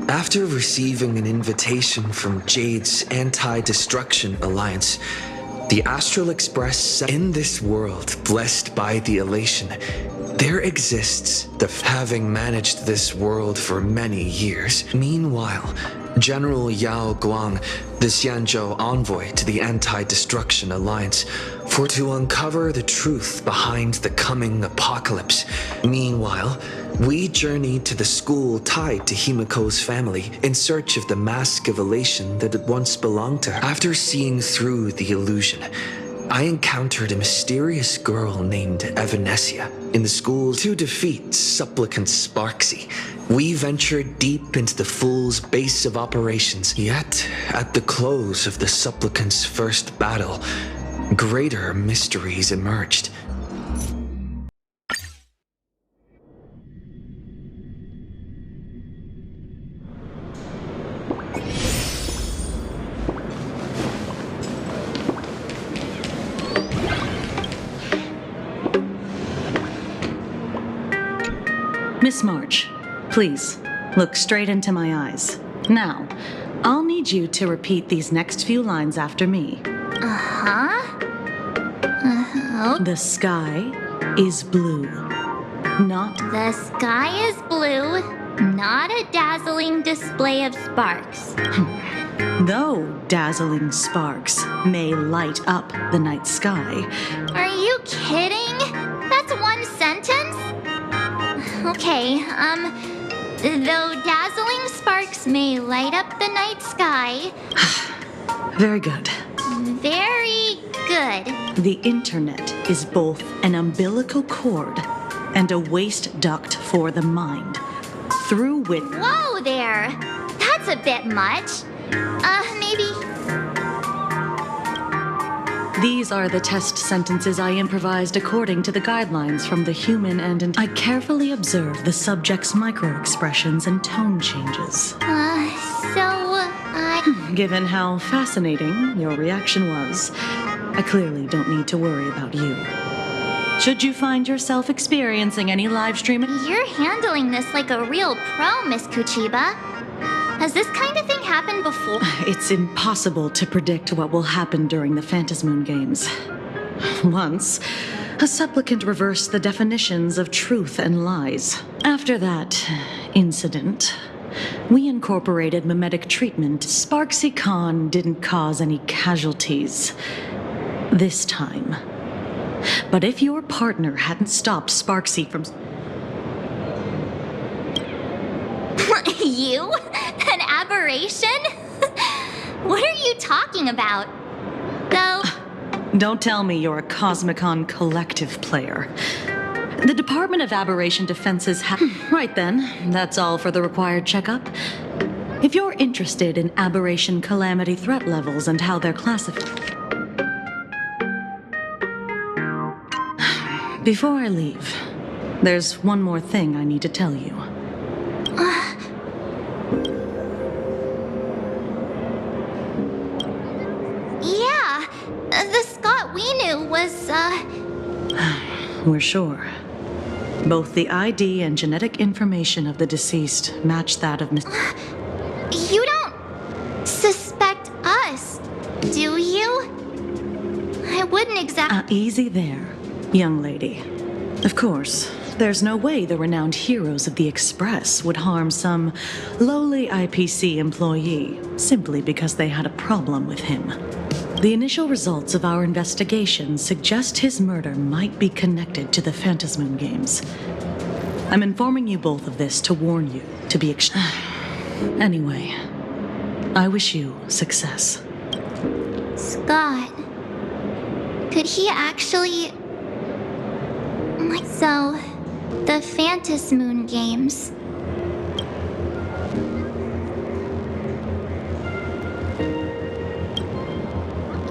After receiving an invitation from Jade's Anti-Destruction Alliance, the Astral Express said, in this world blessed by the elation, there exists the having managed this world for many years. Meanwhile, General Yao Guang, the Xianzhou envoy to the Anti-Destruction Alliance, for to uncover the truth behind the coming apocalypse. Meanwhile, we journeyed to the school tied to Himiko's family in search of the mask of elation that had once belonged to her. After seeing through the illusion, I encountered a mysterious girl named Evanesia in the school. To defeat Supplicant Sparksy, we ventured deep into the Fool's base of operations. Yet, at the close of the Supplicant's first battle, greater mysteries emerged. Miss March, please, look straight into my eyes. Now, I'll need you to repeat these next few lines after me. The sky is blue, not... The sky is blue, not a dazzling display of sparks. Though dazzling sparks may light up the night sky. Are you kidding? That's one sentence? Okay, though dazzling sparks may light up the night sky. Very good. Very good. The internet is both an umbilical cord and a waste duct for the mind, through which... Whoa there! That's a bit much. Maybe... These are the test sentences I improvised according to the guidelines from the human and... I carefully observed the subject's micro-expressions and tone changes. Given how fascinating your reaction was, I clearly don't need to worry about you. Should you find yourself experiencing any live streaming... You're handling this like a real pro, Miss Kuchiba. Has this kind of thing happened before? It's impossible to predict what will happen during the Phantasmoon Games. Once, a supplicant reversed the definitions of truth and lies. After that incident, we incorporated mimetic treatment. Sparksy Khan didn't cause any casualties this time. But if your partner hadn't stopped Sparksy from... You? An aberration? What are you talking about? Though... Don't tell me you're a Cosmicon Collective player. The Department of Aberration Defenses Right then, that's all for the required checkup. If you're interested in aberration calamity threat levels and how they're classified... Before I leave, there's one more thing I need to tell you. Yeah, the Scott we knew was, We're sure. Both the ID and genetic information of the deceased match that of Miss... You don't suspect us, do you? I wouldn't exactly... Easy there, young lady. Of course, there's no way the renowned heroes of the Express would harm some lowly IPC employee simply because they had a problem with him. The initial results of our investigation suggest his murder might be connected to the Phantasmoon Games. I'm informing you both of this to warn you to be Anyway, I wish you success. Scott... Could he actually... So, the Phantasmoon Games...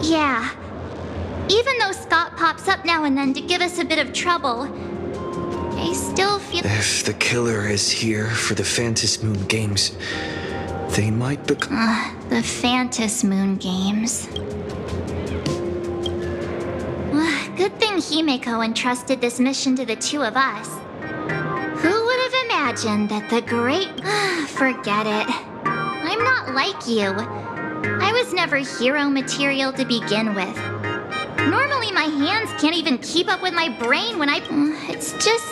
Yeah. Even though Scott pops up now and then to give us a bit of trouble, I still feel... If the killer is here for the Phantasmoon Games, they might become... the Phantasmoon Games. Good thing Himiko entrusted this mission to the two of us. Who would have imagine that the great... Forget it. I'm not like you. I was never hero material to begin with. Normally my hands can't even keep up with my brain when I... It's just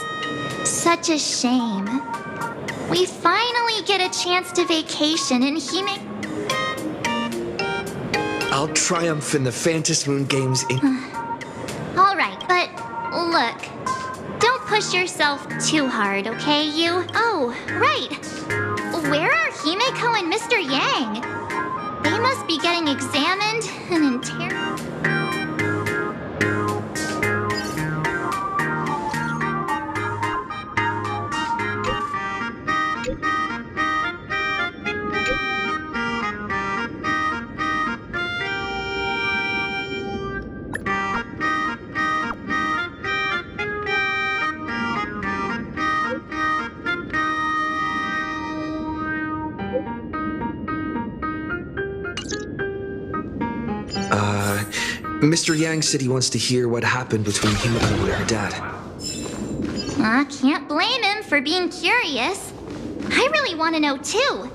such a shame. We finally get a chance to vacation and I'll triumph in the Phantom Moon Games in... Alright, but look. Don't push yourself too hard, okay, you? Oh, right. Where are Himeko and Mr. Yang? They must be getting examined and interrogated. Mr. Yang said he wants to hear what happened between Himeko and her dad. I can't blame him for being curious. I really want to know too.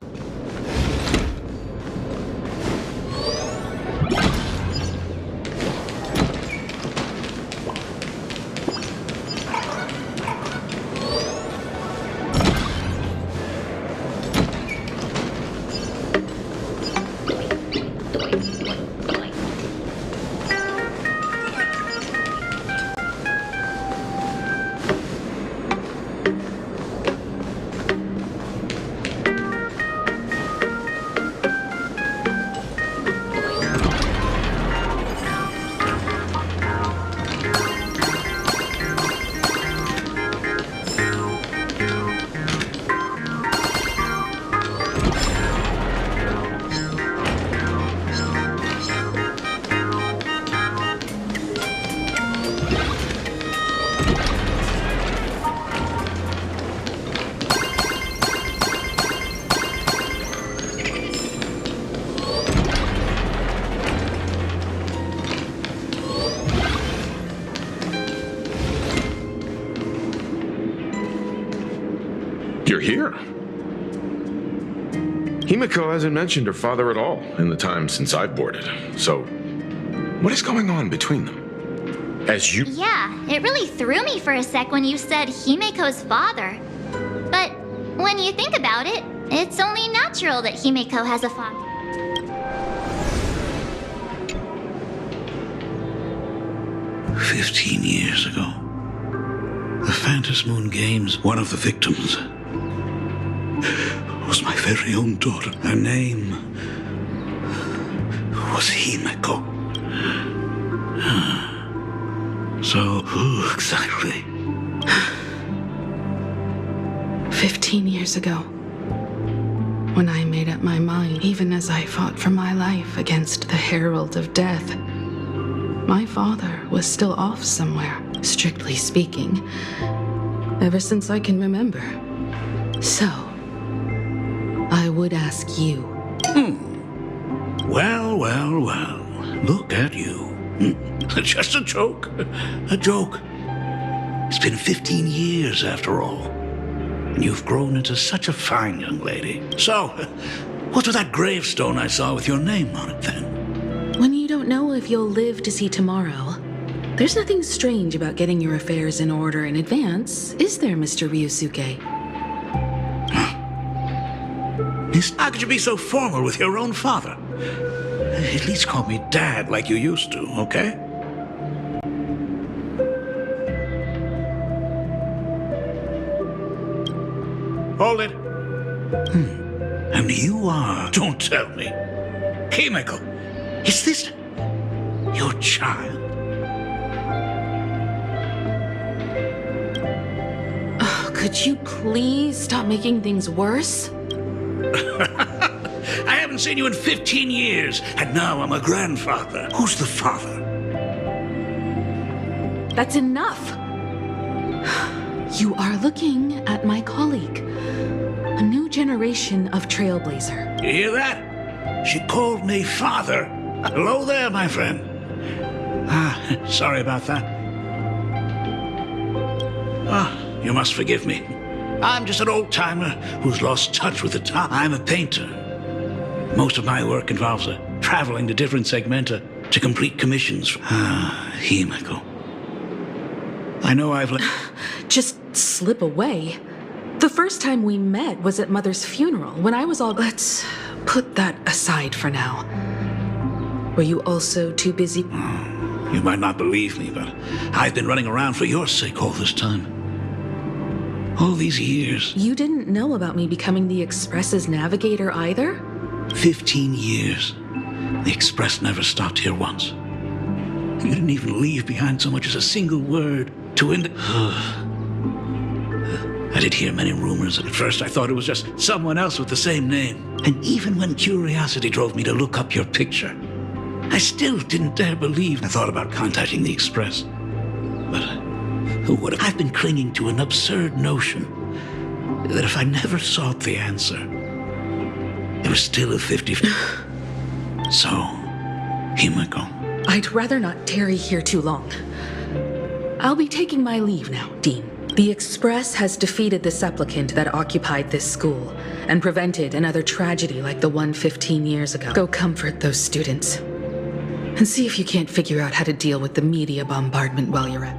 You're here. Himeko hasn't mentioned her father at all in the time since I've boarded. So, what is going on between them? As you... Yeah, it really threw me for a sec when you said Himeko's father. But when you think about it, it's only natural that Himeko has a father. 15 years ago, the Phantom Moon Games, one of the victims was my very own daughter. Her name was Himeko. So, who exactly? 15 years ago, when I made up my mind, even as I fought for my life against the Herald of Death, my father was still off somewhere, strictly speaking, ever since I can remember. So, I would ask you. Well, well, well. Look at you. Just a joke. A joke. It's been 15 years after all. And you've grown into such a fine young lady. So, what's with that gravestone I saw with your name on it then? When you don't know if you'll live to see tomorrow, there's nothing strange about getting your affairs in order in advance, is there, Mr. Ryusuke? How could you be so formal with your own father? At least call me Dad like you used to, okay? Hold it. And you are, don't tell me. Himeko, is this your child? Oh, could you please stop making things worse? I haven't seen you in 15 years, and now I'm a grandfather. Who's the father? That's enough! You are looking at my colleague, a new generation of trailblazer. You hear that? She called me father. Hello there, my friend. Sorry about that. You must forgive me. I'm just an old-timer who's lost touch with the time. I'm a painter. Most of my work involves traveling to different segmenta to complete commissions. Himiko. I know I've Just slip away. The first time we met was at Mother's funeral, when I was all... Let's put that aside for now. Were you also too busy? You might not believe me, but I've been running around for your sake all this time. All these years. You didn't know about me becoming the Express's navigator either? 15 years. The Express never stopped here once. You didn't even leave behind so much as a single word to I did hear many rumors, and at first I thought it was just someone else with the same name. And even when curiosity drove me to look up your picture, I still didn't dare believe. I thought about contacting the Express. But who would have? I've been clinging to an absurd notion that if I never sought the answer, it was still a 50-50. So, Himiko. I'd rather not tarry here too long. I'll be taking my leave now, Dean. The Express has defeated the supplicant that occupied this school and prevented another tragedy like the one 15 years ago. Go comfort those students and see if you can't figure out how to deal with the media bombardment while you're at.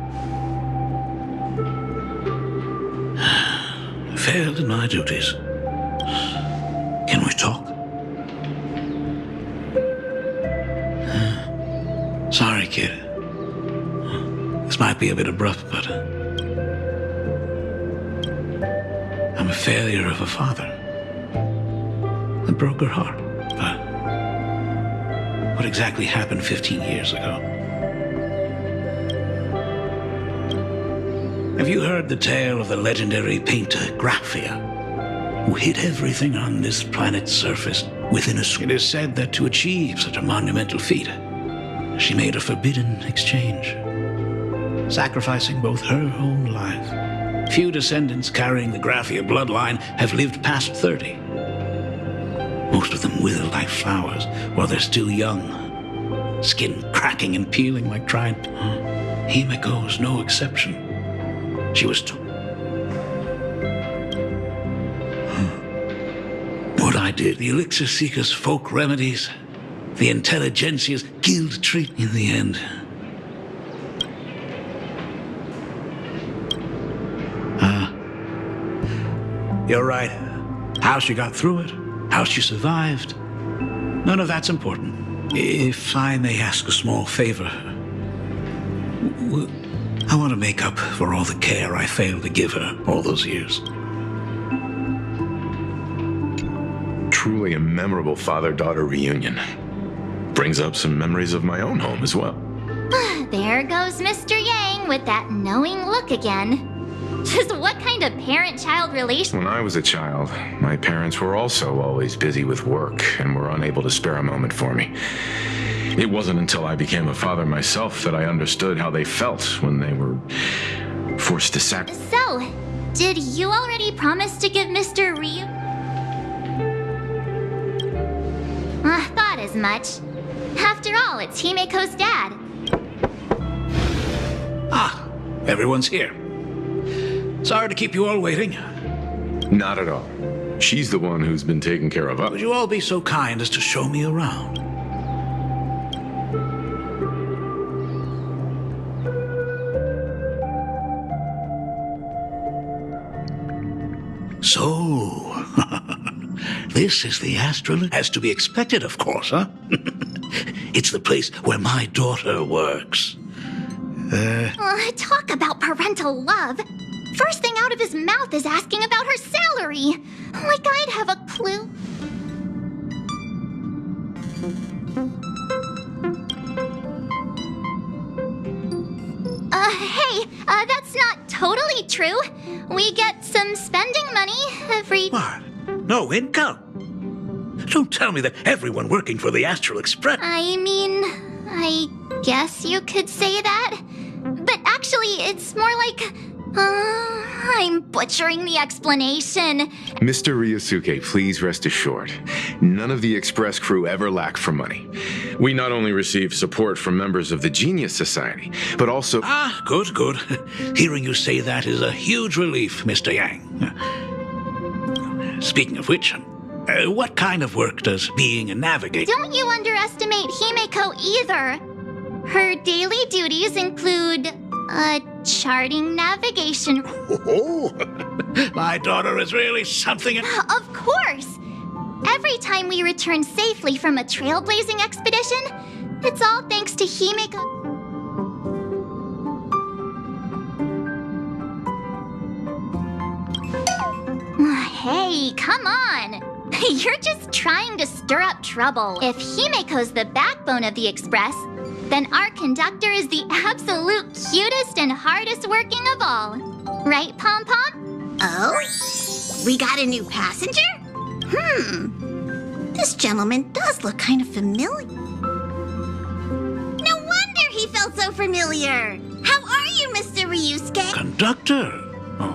Failed in my duties. Can we talk? Sorry, kid. This might be a bit abrupt, but I'm a failure of a father. I broke her heart. But what exactly happened 15 years ago? Have you heard the tale of the legendary painter Graphia, who hid everything on this planet's surface within a swim? It is said that to achieve such a monumental feat, she made a forbidden exchange, sacrificing both her own life. Few descendants carrying the Graphia bloodline have lived past 30. Most of them wither like flowers while they're still young, skin cracking and peeling like dried. Himiko's no exception. She was what I did, the Elixir Seekers' folk remedies, the Intelligentsia's guild treat in the end. You're right. How she got through it, how she survived, none of that's important. If I may ask a small favor, I want to make up for all the care I failed to give her all those years. Truly a memorable father-daughter reunion. Brings up some memories of my own home as well. There goes Mr. Yang with that knowing look again. Just what kind of parent-child relation? When I was a child, my parents were also always busy with work and were unable to spare a moment for me. It wasn't until I became a father myself that I understood how they felt when they were forced to sacrifice. So, did you already promise to give Mr. Ryu? Thought as much. After all, it's Himiko's dad. Everyone's here. Sorry to keep you all waiting. Not at all. She's the one who's been taking care of us. Would you all be so kind as to show me around? So, this is the Astral, as to be expected, of course, huh? It's the place where my daughter works. Talk about parental love. First thing out of his mouth is asking about her salary. Like I'd have a clue. Hey, that's not totally true. We get some spending money every... What? No income? Don't tell me that everyone working for the Astral Express... I mean, I guess you could say that. But actually, it's more like I'm butchering the explanation. Mr. Ryusuke, please rest assured, none of the Express crew ever lack for money. We not only receive support from members of the Genius Society, but also... Ah, good, good. Hearing you say that is a huge relief, Mr. Yang. Speaking of which, what kind of work does being a navigator... Don't you underestimate Himeko either. Her daily duties include, charting navigation. Oh, my daughter is really something... Of course! Every time we return safely from a trailblazing expedition, it's all thanks to Himeko. Hey, come on! You're just trying to stir up trouble. If Himeko's the backbone of the Express, then our conductor is the absolute cutest and hardest working of all. Right, Pom Pom? Oh? We got a new passenger? This gentleman does look kind of familiar. No wonder he felt so familiar. How are you, Mr. Ryusuke? Conductor? Oh.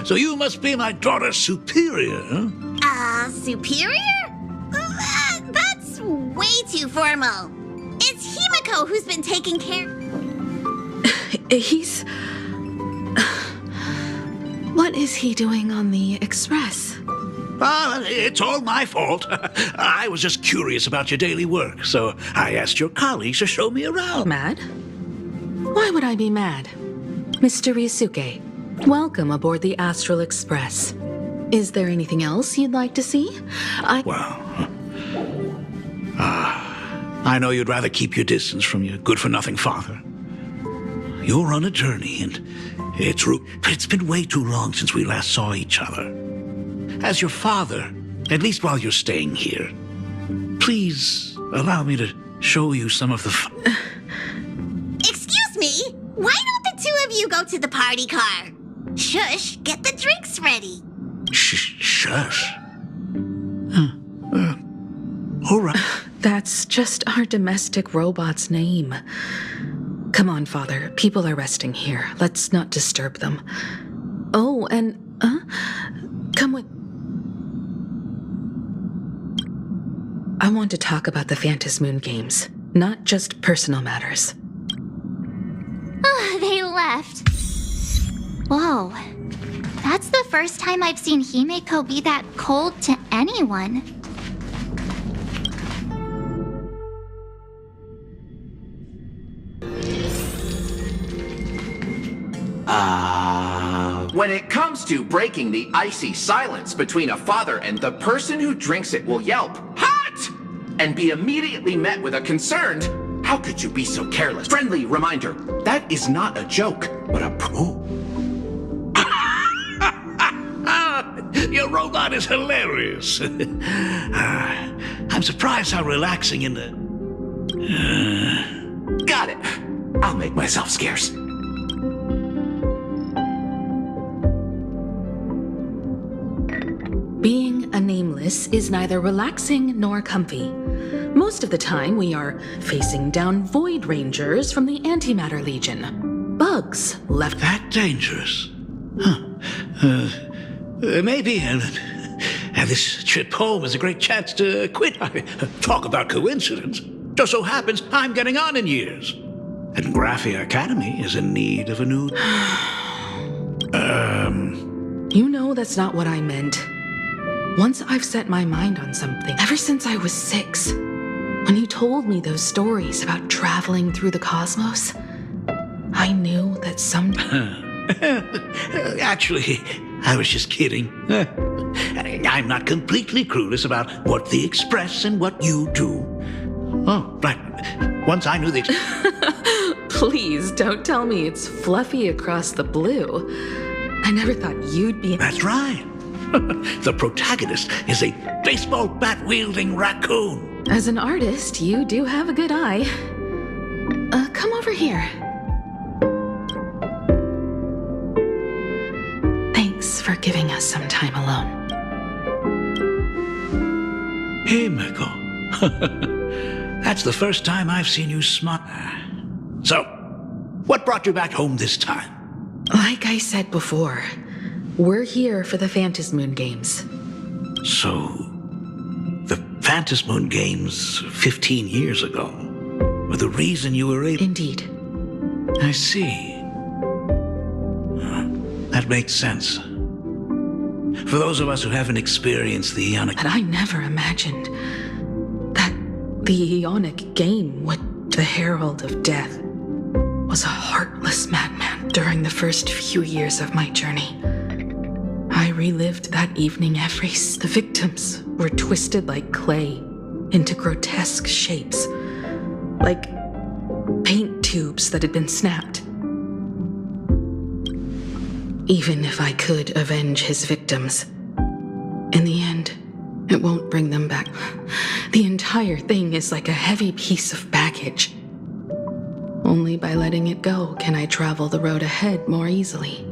So you must be my daughter's superior, huh? Superior? That's way too formal. It's Himeko who's been taking care... He's... What is he doing on the Express? It's all my fault. I was just curious about your daily work, so I asked your colleagues to show me around. Mad? Why would I be mad? Mr. Ryusuke, welcome aboard the Astral Express. Is there anything else you'd like to see? I know you'd rather keep your distance from your good-for-nothing father. You're on a journey, and it's been way too long since we last saw each other. As your father, at least while you're staying here, please allow me to show you some of the Excuse me? Why don't the two of you go to the party car? Shush, get the drinks ready. Shush. All right. That's just our domestic robot's name. Come on, Father. People are resting here. Let's not disturb them. Oh, and, come with... I want to talk about the Phantom Moon games, not just personal matters. They left. Whoa. That's the first time I've seen Himeko be that cold to anyone. When it comes to breaking the icy silence between a father and the person who drinks it will yelp, "Hot!" and be immediately met with a concerned, "How could you be so careless?" Friendly reminder, that is not a joke, but a Your robot is hilarious. I'm surprised how relaxing in the... Got it. I'll make myself scarce. Being a nameless is neither relaxing nor comfy. Most of the time, we are facing down Void Rangers from the Antimatter Legion. Bugs left... That dangerous? Huh. Maybe this trip home is a great chance to quit. Talk about coincidence. Just so happens I'm getting on in years. And Graphia Academy is in need of a new... You know that's not what I meant. Once I've set my mind on something, ever since I was 6, when you told me those stories about traveling through the cosmos, I knew that Actually, I was just kidding. I'm not completely clueless about what the Express and what you do. Oh, right. Once I knew the... Please don't tell me it's fluffy across the blue. I never thought you'd be... That's right. The protagonist is a baseball bat-wielding raccoon. As an artist, you do have a good eye. Come over here. Thanks for giving us some time alone. Hey, Miko. That's the first time I've seen you smile. So, what brought you back home this time? Like I said before, we're here for the Phantasmoon Games. So, the Phantasmoon Games 15 years ago were the reason you were able... Indeed. I see. That makes sense. For those of us who haven't experienced the Ionic... But I never imagined that the Ionic game with the Herald of Death was a heartless madman. During the first few years of my journey, I relived that evening the victims were twisted like clay into grotesque shapes, like paint tubes that had been snapped. Even if I could avenge his victims, in the end, it won't bring them back. The entire thing is like a heavy piece of baggage. Only by letting it go can I travel the road ahead more easily.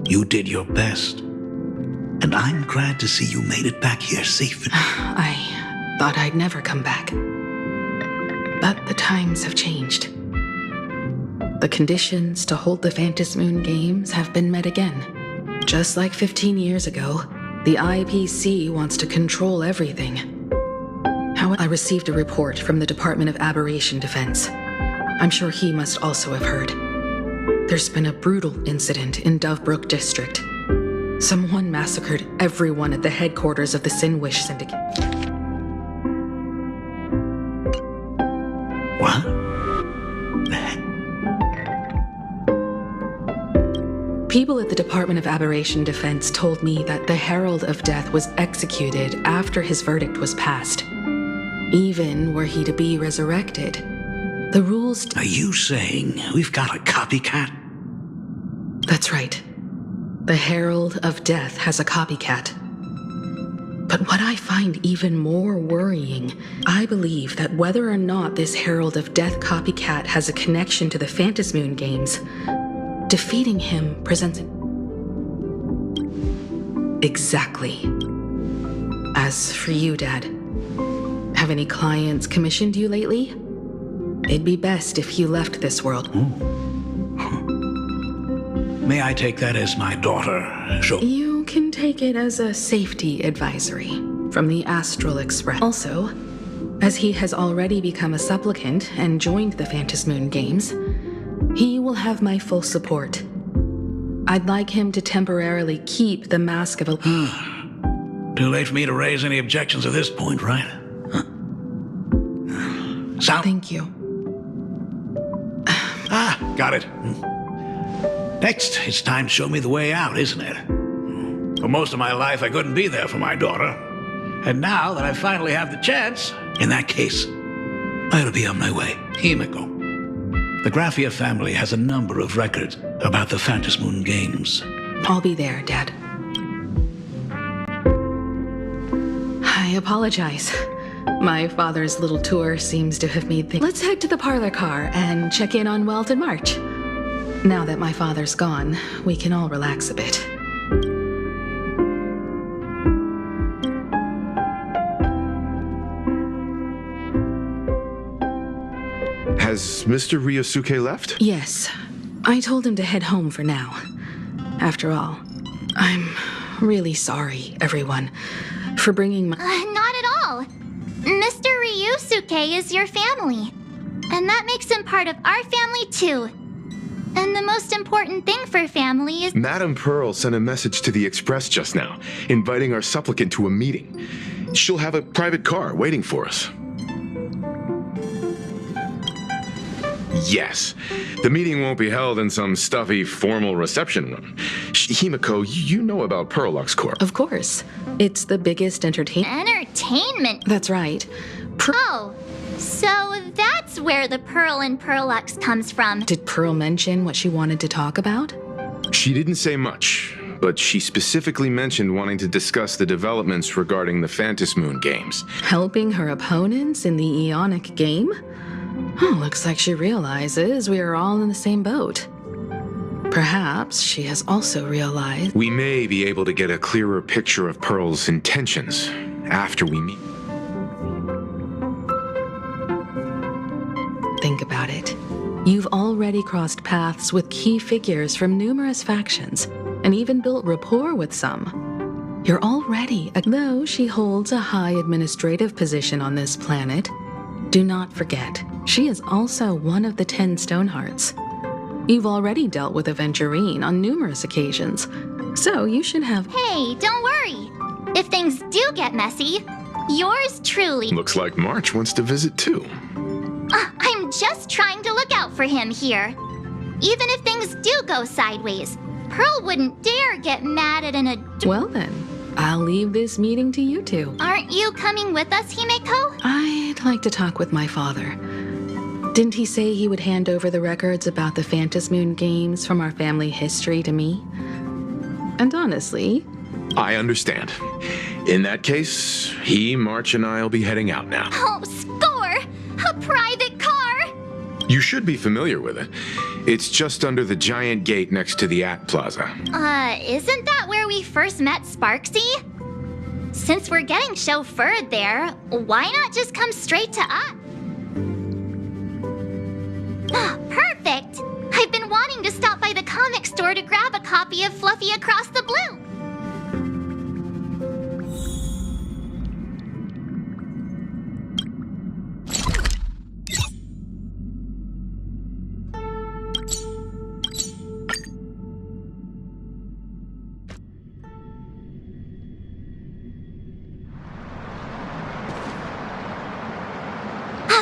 You did your best. And I'm glad to see you made it back here safe. I thought I'd never come back. But the times have changed. The conditions to hold the Phantasmoon Games have been met again. Just like 15 years ago, the IPC wants to control everything. However, I received a report from the Department of Aberration Defense. I'm sure he must also have heard. There's been a brutal incident in Dovebrook District. Someone massacred everyone at the headquarters of the Sinwish Syndicate. What? The heck? People at the Department of Aberration Defense told me that the Herald of Death was executed after his verdict was passed. Even were he to be resurrected, the rules... Are you saying we've got a copycat? That's right. The Herald of Death has a copycat. But what I find even more worrying, I believe that whether or not this Herald of Death copycat has a connection to the Phantasmoon Games, defeating him presents... Exactly. As for you, Dad, have any clients commissioned you lately? It'd be best if you left this world. May I take that as my daughter? You can take it as a safety advisory from the Astral Express. Also, as he has already become a supplicant and joined the Phantasmoon Games, he will have my full support. I'd like him to temporarily keep the mask of a... Too late for me to raise any objections at this point, right? Thank you. Got it. Next, it's time to show me the way out, isn't it? For most of my life, I couldn't be there for my daughter. And now that I finally have the chance, in that case, I'll be on my way. Himiko. The Graphia family has a number of records about the Phantasmoon Games. I'll be there, Dad. I apologize. My father's little tour seems to have made things... Let's head to the parlor car and check in on Welt and March. Now that my father's gone, we can all relax a bit. Has Mr. Ryosuke left? Yes. I told him to head home for now. After all, I'm really sorry, everyone, for bringing my... Not at all. Mr. Ryosuke is your family. And that makes him part of our family, too. And the most important thing for family is... Madame Pearl sent a message to the Express just now, inviting our supplicant to a meeting. She'll have a private car waiting for us. Yes. The meeting won't be held in some stuffy, formal reception room. Himiko, you know about Pearlux Corp. Of course. It's the biggest entertainment... Entertainment? That's right. Oh, so that's where the Pearl in Pearlux comes from. Did Pearl mention what she wanted to talk about? She didn't say much, but she specifically mentioned wanting to discuss the developments regarding the Phantasmoon Games. Helping her opponents in the Ionic game? Oh, looks like she realizes we are all in the same boat. Perhaps she has also realized... We may be able to get a clearer picture of Pearl's intentions after we meet. Think about it. You've already crossed paths with key figures from numerous factions, and even built rapport with some. You're already, though she holds a high administrative position on this planet, do not forget, she is also one of the 10 Stonehearts. You've already dealt with Aventurine on numerous occasions, so you should have— Hey, don't worry. If things do get messy, yours truly— Looks like March wants to visit too. I'm just trying to look out for him here. Even if things do go sideways, Pearl wouldn't dare get mad at an Well then, I'll leave this meeting to you two. Aren't you coming with us, Himeko? I'd like to talk with my father. Didn't he say he would hand over the records about the Phantasmoon games from our family history to me? And honestly— I understand. In that case, March, and I'll be heading out now. Oh, score! A private car! You should be familiar with it. It's just under the giant gate next to the Act Plaza. Isn't that where we first met Sparksy? Since we're getting chauffeured there, why not just come straight to us? Perfect! I've been wanting to stop by the comic store to grab a copy of Fluffy Across the Blue.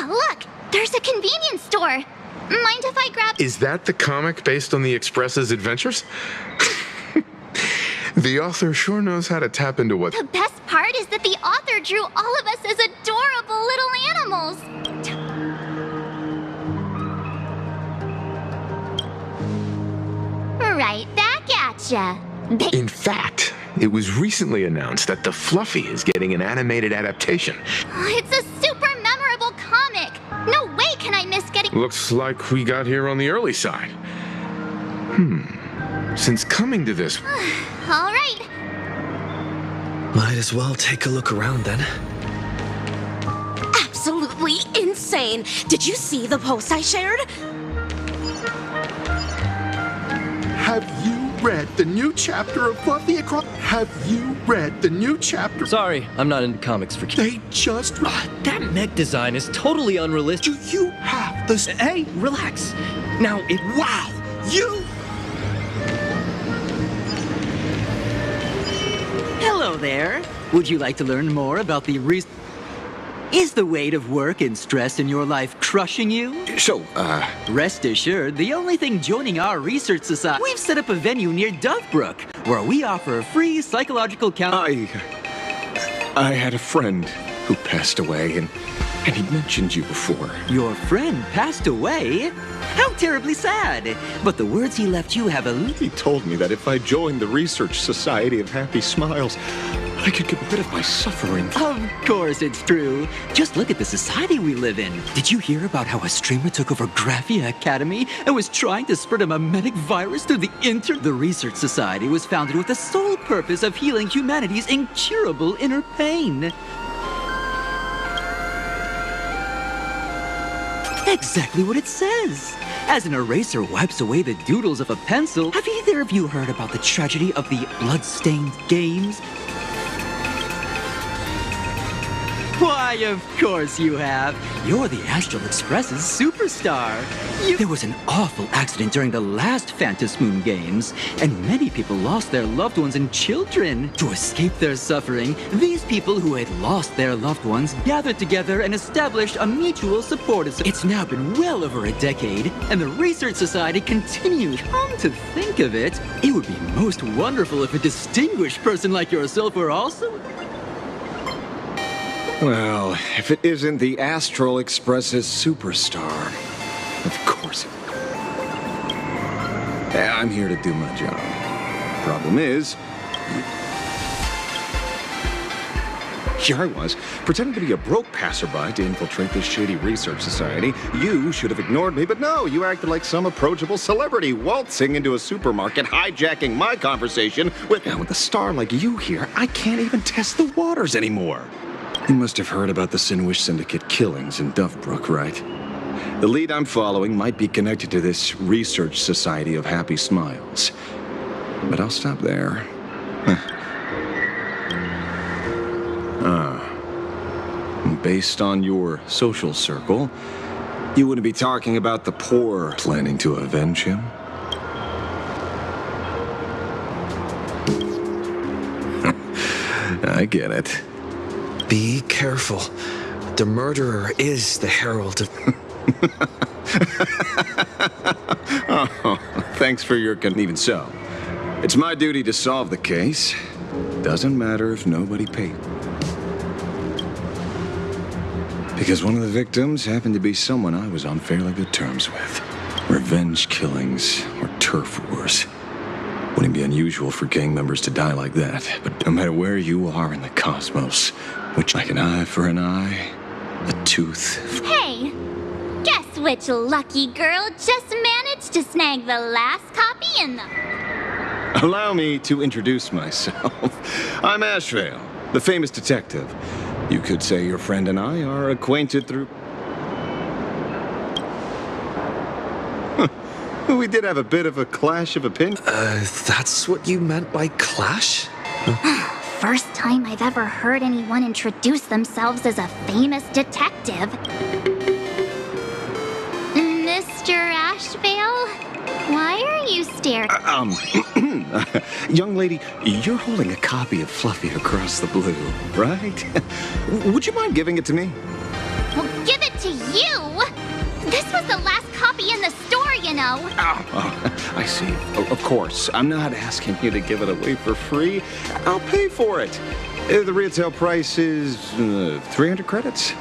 Look! There's a convenience store! Mind if I grab— Is that the comic based on the Express's adventures? The author sure knows how to tap into what— The best part is that the author drew all of us as adorable little animals! Right back at ya. In fact, it was recently announced that the Fluffy is getting an animated adaptation. It's a super memorable comic! No way can I miss getting— Looks like we got here on the early side. Since coming to this— All right. Might as well take a look around then. Absolutely insane. Did you see the post I shared? Have you read the new chapter of Fluffy Across? Have you read the new chapter? Sorry, I'm not into comics for kids. They just— That mech design is totally unrealistic. Do you have the— Hey, relax. Now, Wow! You— Hello there. Would you like to learn more about the Is the weight of work and stress in your life crushing you? So, Rest assured, the only thing joining our research society— We've set up a venue near Dovebrook, where we offer a free psychological I had a friend who passed away, and he mentioned you before. Your friend passed away? How terribly sad. But the words he left you have He told me that if I joined the Research Society of Happy Smiles, I could get rid of my suffering. Of course it's true. Just look at the society we live in. Did you hear about how a streamer took over Graphia Academy and was trying to spread a memetic virus through the The Research Society was founded with the sole purpose of healing humanity's incurable inner pain. Exactly what it says. As an eraser wipes away the doodles of a pencil, have either of you heard about the tragedy of the blood-stained games? Why, of course you have. You're the Astral Express's superstar. There was an awful accident during the last Phantasmoon games, and many people lost their loved ones and children. To escape their suffering, these people who had lost their loved ones gathered together and established a mutual support. It's now been well over a decade, and the Research Society continues. Come to think of it, it would be most wonderful if a distinguished person like yourself were also— Well, if it isn't the Astral Express's superstar. Of course. I'm here to do my job. Problem is, here I was, pretending to be a broke passerby to infiltrate this shady research society. You should have ignored me, but no, you acted like some approachable celebrity waltzing into a supermarket, hijacking my conversation with a star like you here. I can't even test the waters anymore. You must have heard about the Sinwish Syndicate killings in Dovebrook, right? The lead I'm following might be connected to this research society of happy smiles. But I'll stop there. Based on your social circle, you wouldn't be talking about the poor planning to avenge him? I get it. Be careful. The murderer is the herald of... Oh, thanks for your even so. It's my duty to solve the case. Doesn't matter if nobody paid. Because one of the victims happened to be someone I was on fairly good terms with. Revenge killings or turf wars. Wouldn't be unusual for gang members to die like that. But no matter where you are in the cosmos, which like an eye for an eye, a tooth... Hey, guess which lucky girl just managed to snag the last copy in the... Allow me to introduce myself. I'm Ashvale, the famous detective. You could say your friend and I are acquainted through... We did have a bit of a clash of opinions. That's what you meant by clash? First time I've ever heard anyone introduce themselves as a famous detective. Mr. Ashvale, why are you staring? Young lady, you're holding a copy of Fluffy Across the Blue, right? Would you mind giving it to me? Well, give it to you? This was the last copy in the store, you know. Oh, I see. Of course. I'm not asking you to give it away for free. I'll pay for it. The retail price is 300 credits.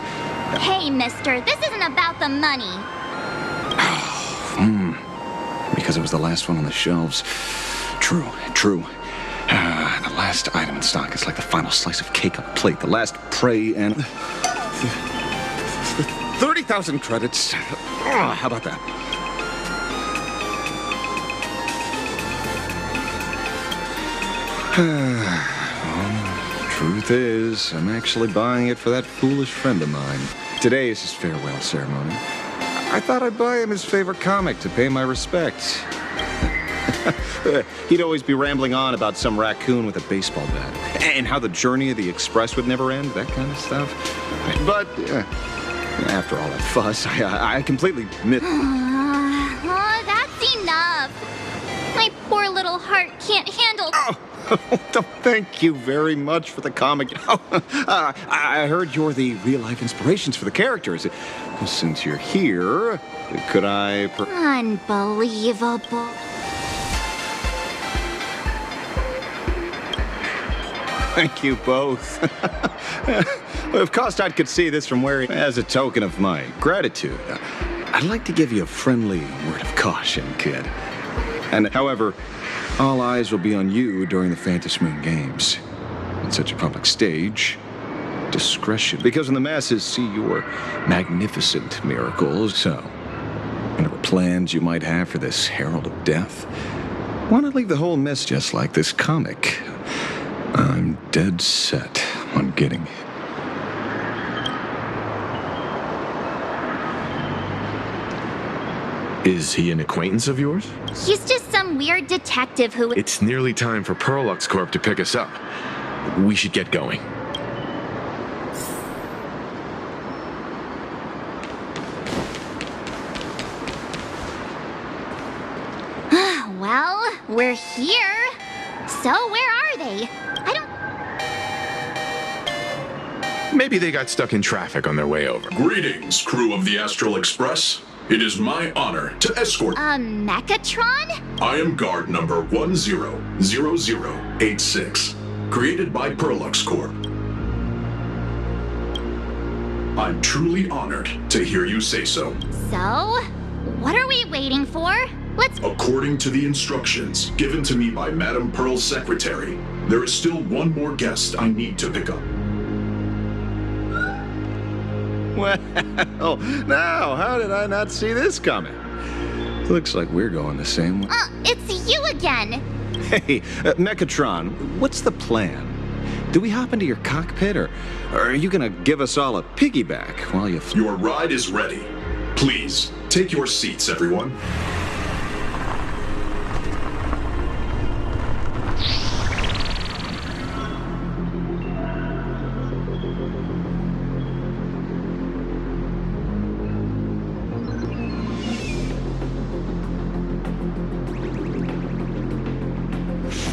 Hey, mister, this isn't about the money. Because it was the last one on the shelves. True. The last item in stock is like the final slice of cake on a plate. The last prey and... 30,000 credits. How about that? Truth is, I'm actually buying it for that foolish friend of mine. Today is his farewell ceremony. I thought I'd buy him his favorite comic to pay my respects. He'd always be rambling on about some raccoon with a baseball bat, and how the journey of the Express would never end, that kind of stuff. But after all that fuss, I completely admit... That's enough. My poor little heart can't handle... Thank you very much for the comic. I heard you're the real-life inspirations for the characters. Since you're here, could I... Unbelievable. Thank you both. Of course, I could see this from where, as a token of my gratitude, I'd like to give you a friendly word of caution, kid. And however, all eyes will be on you during the Fantasmoon Games. On such a public stage, discretion. Because when the masses see your magnificent miracles, so whatever plans you might have for this Herald of Death, why not leave the whole mess just like this comic? I'm dead set on getting it. Is he an acquaintance of yours? He's just some weird detective who... It's nearly time for Perlux Corp to pick us up. We should get going. Well, we're here. So where are they? Maybe they got stuck in traffic on their way over. Greetings, crew of the Astral Express. It is my honor to escort... Mechatron? I am guard number 100086, created by Perlux Corp. I'm truly honored to hear you say so. So, what are we waiting for? According to the instructions given to me by Madame Pearl's secretary, there is still one more guest I need to pick up. Well, now, how did I not see this coming? Looks like we're going the same way. It's you again. Hey, Mechatron, what's the plan? Do we hop into your cockpit, or are you gonna give us all a piggyback while you... Your ride is ready. Please, take your seats, everyone.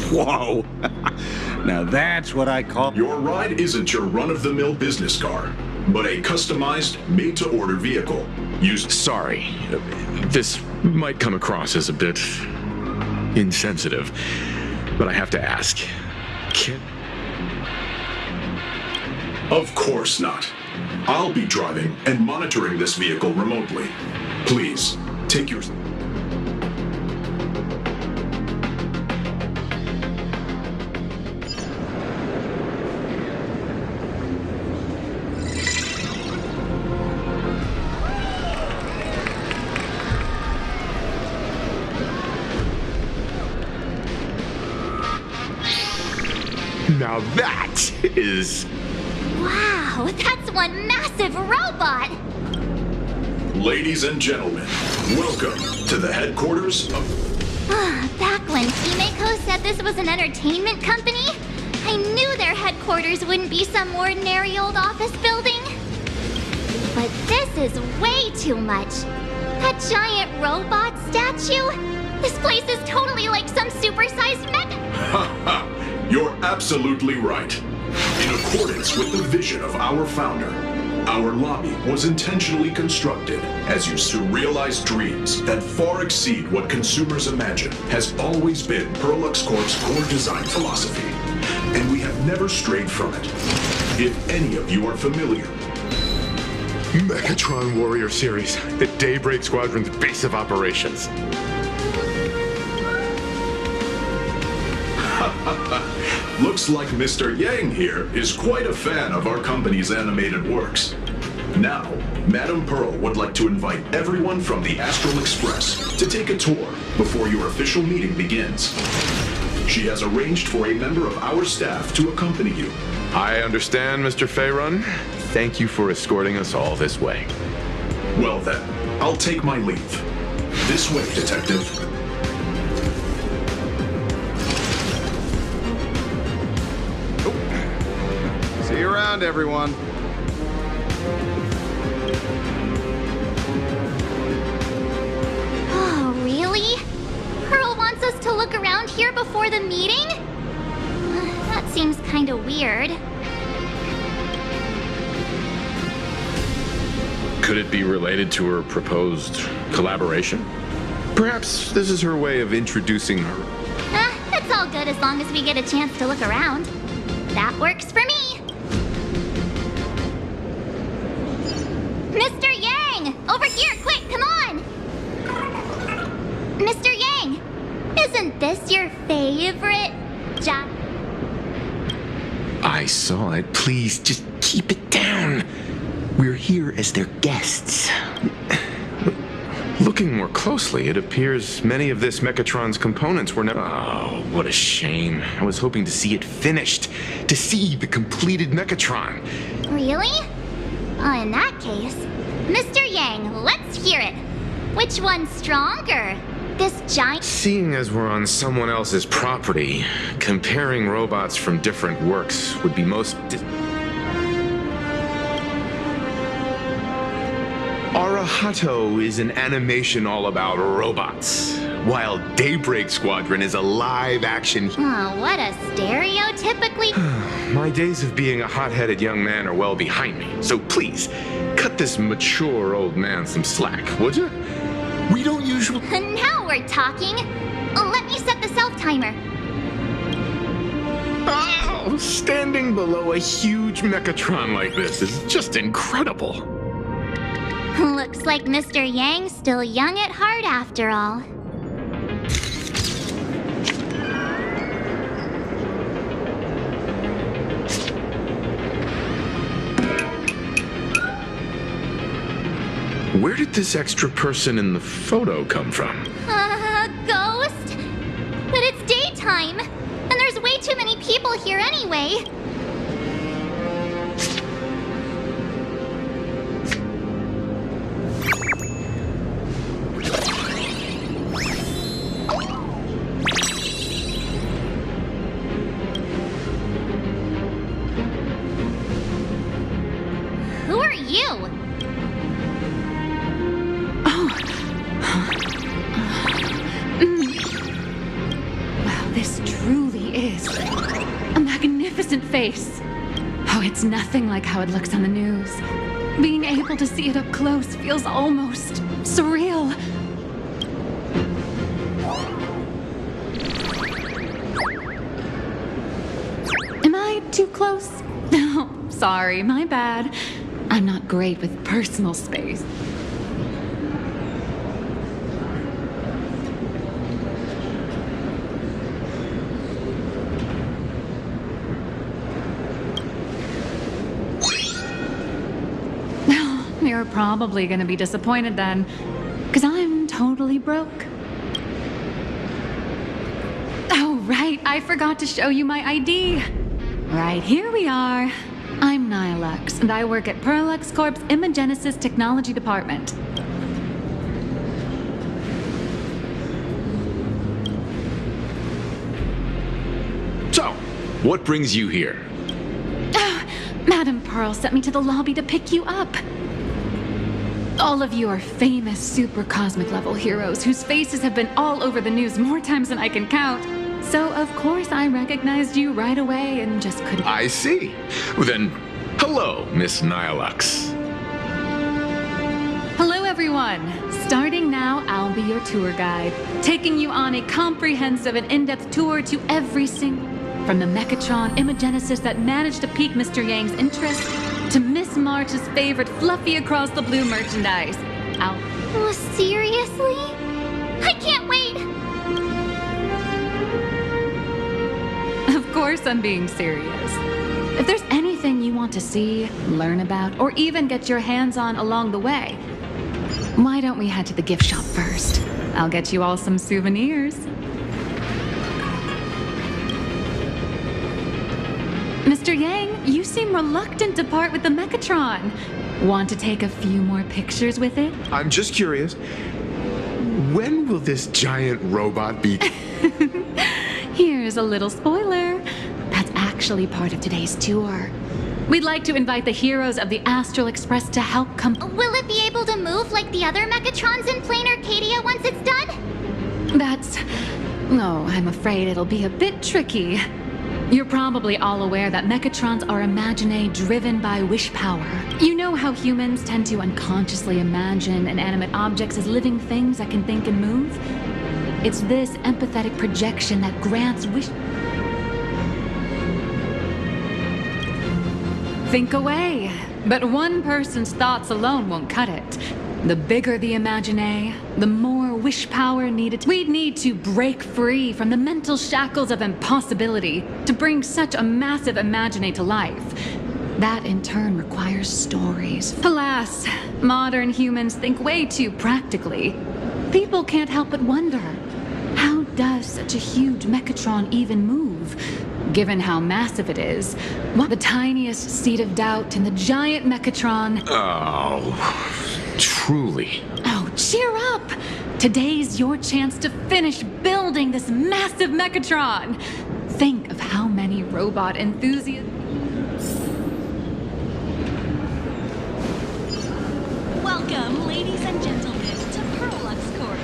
Whoa! Now that's what I call... Your ride isn't your run-of-the-mill business car, but a customized, made-to-order vehicle. Used... Sorry. This might come across as a bit insensitive, but I have to ask. Of course not. I'll be driving and monitoring this vehicle remotely. Please, take your... Now that is... Wow, that's one massive robot! Ladies and gentlemen, welcome to the headquarters of... Back when Himeko said this was an entertainment company, I knew their headquarters wouldn't be some ordinary old office building. But this is way too much. That giant robot statue? This place is totally like some supersized mech... Ha ha! You're absolutely right. In accordance with the vision of our founder, our lobby was intentionally constructed as used to realize dreams that far exceed what consumers imagine has always been Perlux Corp's core design philosophy, and we have never strayed from it. If any of you are familiar, Mechatron Warrior Series, the Daybreak Squadron's base of operations. Looks like Mr. Yang here is quite a fan of our company's animated works. Now, Madame Pearl would like to invite everyone from the Astral Express to take a tour before your official meeting begins. She has arranged for a member of our staff to accompany you. I understand, Mr. Faerun. Thank you for escorting us all this way. Well then, I'll take my leave. This way, Detective. See you around, everyone. Oh, really? Pearl wants us to look around here before the meeting? That seems kinda weird. Could it be related to her proposed collaboration? Perhaps this is her way of introducing her. It's all good as long as we get a chance to look around. That works for me. Mr. Yang! Over here, quick, come on! Mr. Yang! Isn't this your favorite job? I saw it. Please, just keep it down. We're here as their guests. Looking more closely, it appears many of this Mechatron's components were never... Oh, what a shame. I was hoping to see it finished, to see the completed Mechatron. Really? In that case, Mr. Yang, let's hear it. Which one's stronger? This giant... Seeing as we're on someone else's property, comparing robots from different works would be most... Arahato is an animation all about robots, while Daybreak Squadron is a live-action... Oh, what a stereotypically... My days of being a hot-headed young man are well behind me, so please, cut this mature old man some slack, would you? We don't usually... Now we're talking. Let me set the self-timer. Oh, standing below a huge Mechatron like this is just incredible. Looks like Mr. Yang's still young at heart after all. Where did this extra person in the photo come from? Ghost? But it's daytime, and there's way too many people here anyway. you? Wow, this truly is a magnificent face. Oh, it's nothing like how it looks on the news. Being able to see it up close feels almost surreal. Am I too close? Oh, sorry, my bad. I'm not great with personal space. You're probably gonna be disappointed then, because I'm totally broke. Oh, right, I forgot to show you my ID. Right, here we are. I'm Nihilux, and I work at Parallax Corp's Imagenesis Technology Department. So, what brings you here? Madam Pearl sent me to the lobby to pick you up. All of you are famous super cosmic level heroes whose faces have been all over the news more times than I can count. So of course I recognized you right away and just couldn't. I see. Well, then, hello, Miss Nihilux. Hello everyone. Starting now, I'll be your tour guide, taking you on a comprehensive and in-depth tour to every single... From the Mechatron Imagenesis that managed to pique Mr. Yang's interest, to Miss March's favorite fluffy across the blue merchandise. Oh, seriously? I can't wait! Of course I'm being serious. If there's anything you want to see, learn about, or even get your hands on along the way, why don't we head to the gift shop first? I'll get you all some souvenirs. Mr. Yang, you seem reluctant to part with the Mechatron. Want to take a few more pictures with it? I'm just curious. When will this giant robot be... Here's a little spoiler. That's actually part of today's tour. We'd like to invite the heroes of the Astral Express to help come... Will it be able to move like the other Mechatrons in Plain Arcadia once it's done? That's... Oh, I'm afraid it'll be a bit tricky. You're probably all aware that Mechatrons are imaginae driven by wish power. You know how humans tend to unconsciously imagine inanimate objects as living things that can think and move? It's this empathetic projection that grants wish... Think away. But one person's thoughts alone won't cut it. The bigger the imaginae, the more wish power needed. We'd need to break free from the mental shackles of impossibility to bring such a massive imaginae to life. That in turn requires stories. Alas, modern humans think way too practically. People can't help but wonder, how does such a huge Mechatron even move? Given how massive it is, what the tiniest seed of doubt in the giant Mechatron... Oh... Truly. Oh, cheer up! Today's your chance to finish building this massive Mechatron. Think of how many robot enthusiasts... Welcome, ladies and gentlemen, to Parallax Corp.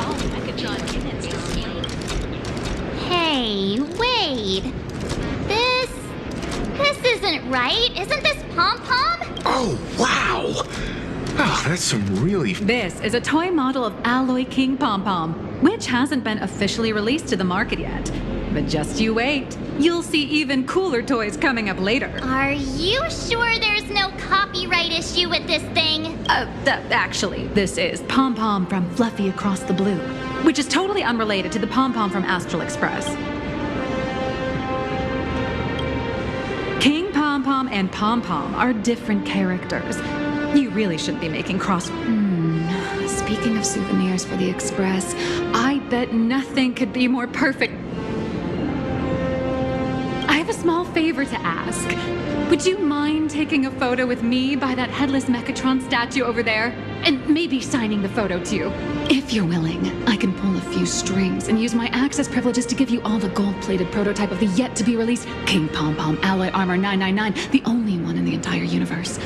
All Mechatron units displayed. Hey, wait. This isn't right. Isn't this Pom-Pom? Oh, wow! Oh, that's some really... This is a toy model of Alloy King Pom-Pom, which hasn't been officially released to the market yet. But just you wait. You'll see even cooler toys coming up later. Are you sure there's no copyright issue with this thing? Actually, this is Pom-Pom from Fluffy Across the Blue, which is totally unrelated to the Pom-Pom from Astral Express. King Pom-Pom and Pom-Pom are different characters. You really shouldn't be making cross... Speaking of souvenirs for the Express, I bet nothing could be more perfect. I have a small favor to ask. Would you mind taking a photo with me by that headless Mechatron statue over there? And maybe signing the photo too. If you're willing, I can pull a few strings and use my access privileges to give you all the gold-plated prototype of the yet-to-be-released King Pom-Pom Alloy Armor 999, the only one in the entire universe.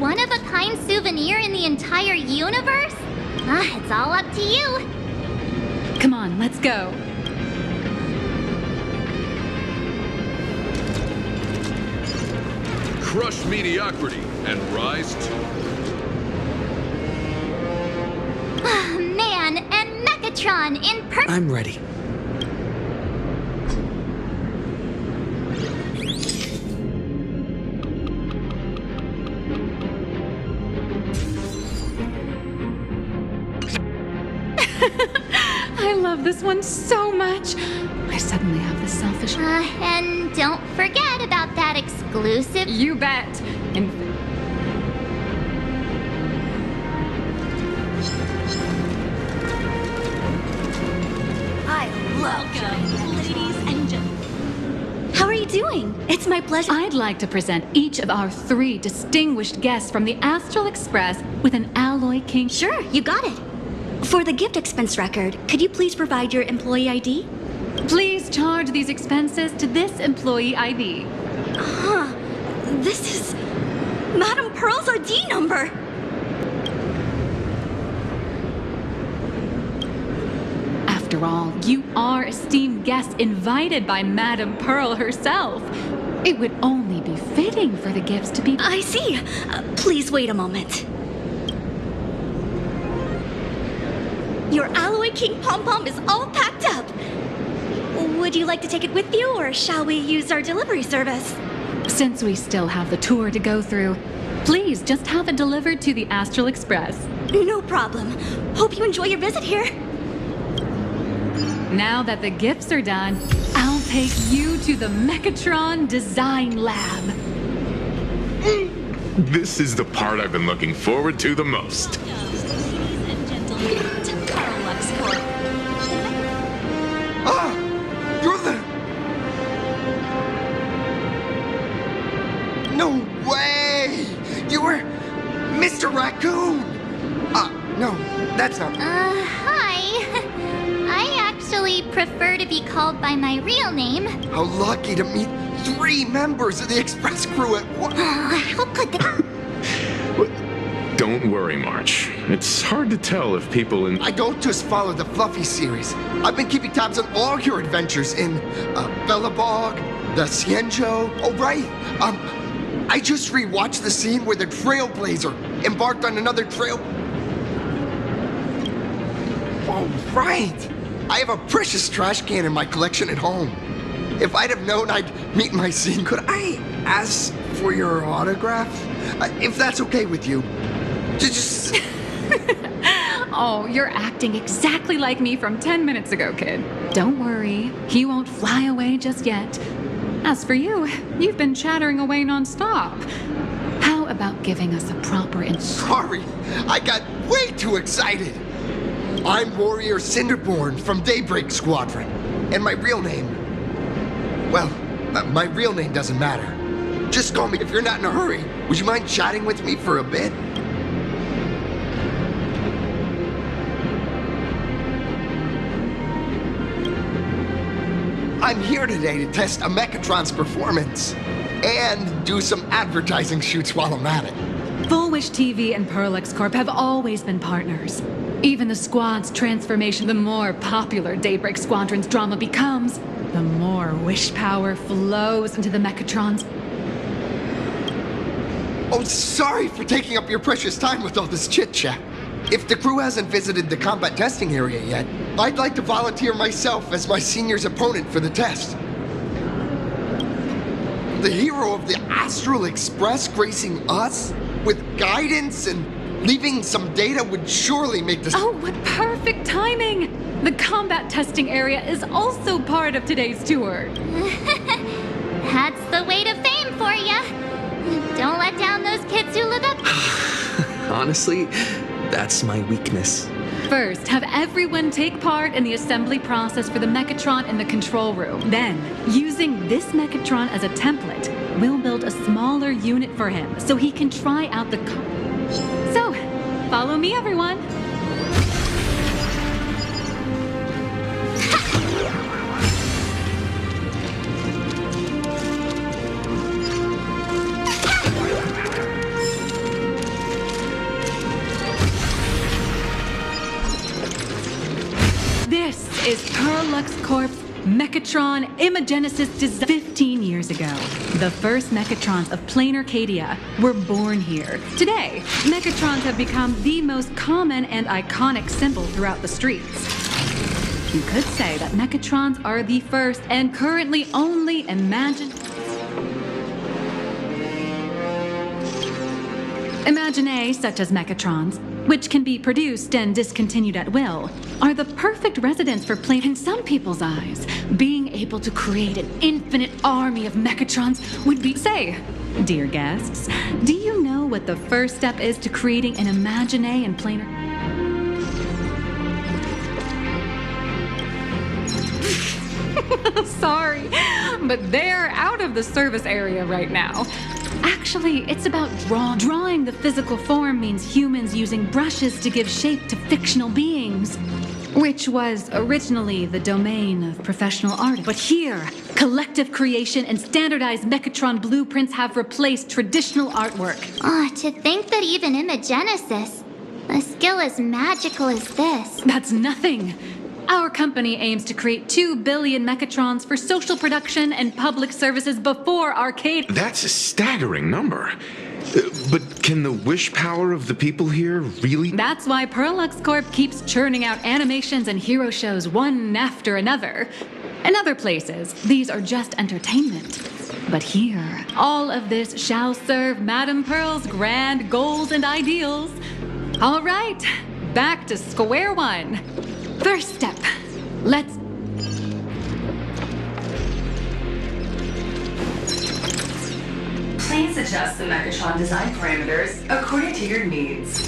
one-of-a-kind souvenir in the entire universe? It's all up to you. Come on, let's go. Crush mediocrity and rise to... Man and Megatron in I'm ready. I love this one so much. I suddenly have this selfish... And don't forget about that exclusive... You bet. Welcome, ladies and gentlemen. How are you doing? It's my pleasure. I'd like to present each of our 3 distinguished guests from the Astral Express with an Alloy King... Sure, you got it. For the gift expense record, could you please provide your employee ID? Please charge these expenses to this employee ID. This is Madame Pearl's ID number. After all, you are esteemed guests invited by Madame Pearl herself. It would only be fitting for the gifts to be... I see. Please wait a moment. Your Alloy King pom-pom is all packed up. Would you like to take it with you, or shall we use our delivery service? Since we still have the tour to go through, please just have it delivered to the Astral Express. No problem. Hope you enjoy your visit here. Now that the gifts are done, I'll take you to the Mechatron Design Lab. This is the part I've been looking forward to the most. Ladies and gentlemen, to Carlux Corp. You're the... No way! You were Mr. Raccoon! No, that's not... Hi. I actually prefer to be called by my real name. How lucky to meet 3 members of the Express crew at once. How could the... Don't worry, March. It's hard to tell if people in... I don't just follow the Fluffy series. I've been keeping tabs on all your adventures in Bellabog, the Cienjo. Oh, right. I just rewatched the scene where the Trailblazer embarked on another trail... Oh, right. I have a precious trash can in my collection at home. If I'd have known I'd meet my scene, could I ask for your autograph? If that's okay with you. Just... Oh, you're acting exactly like me from 10 minutes ago, kid. Don't worry, he won't fly away just yet. As for you, you've been chattering away nonstop. How about giving us a proper Sorry, I got way too excited. I'm Warrior Cinderborn from Daybreak Squadron. And my real name... Well, my real name doesn't matter. Just call me if you're not in a hurry. Would you mind chatting with me for a bit? I'm here today to test a Mechatron's performance and do some advertising shoots while I'm at it. Full Wish TV and Pearlix Corp have always been partners. Even the squad's transformation, the more popular Daybreak Squadron's drama becomes, the more wish power flows into the Mechatrons. Oh, sorry for taking up your precious time with all this chit-chat. If the crew hasn't visited the combat testing area yet, I'd like to volunteer myself as my senior's opponent for the test. The hero of the Astral Express gracing us with guidance and leaving some data would surely make this... Oh, what perfect timing! The combat testing area is also part of today's tour. That's the way to fame for ya. Don't let down those kids who live up... Honestly, that's my weakness. First, have everyone take part in the assembly process for the Mechatron in the control room. Then, using this Mechatron as a template, we'll build a smaller unit for him so he can try out the So, follow me, everyone. Perlux Corp's Mechatron Imagenesis design 15 years ago. The first Mechatrons of plain Arcadia were born here. Today, Mechatrons have become the most common and iconic symbol throughout the streets. You could say that Mechatrons are the first and currently only Imagine such as Mechatrons, which can be produced and discontinued at will, are the perfect residents for playing. In some people's eyes, being able to create an infinite army of Mechatrons would be... Say, dear guests, do you know what the first step is to creating an Imagine in planar? Sorry, but they're out of the service area right now. Actually, it's about drawing. The physical form means humans using brushes to give shape to fictional beings, which was originally the domain of professional artists. But here, collective creation and standardized Mechatron blueprints have replaced traditional artwork. To think that even Imagenesis, a skill as magical as this. That's nothing. Our company aims to create 2 billion Mechatrons for social production and public services before arcade. That's a staggering number. But can the wish power of the people here really... That's why Perlux Corp keeps churning out animations and hero shows one after another. In other places, these are just entertainment. But here, all of this shall serve Madame Pearl's grand goals and ideals. All right, back to square one. First step, let's... Please adjust the Mechatron design parameters according to your needs.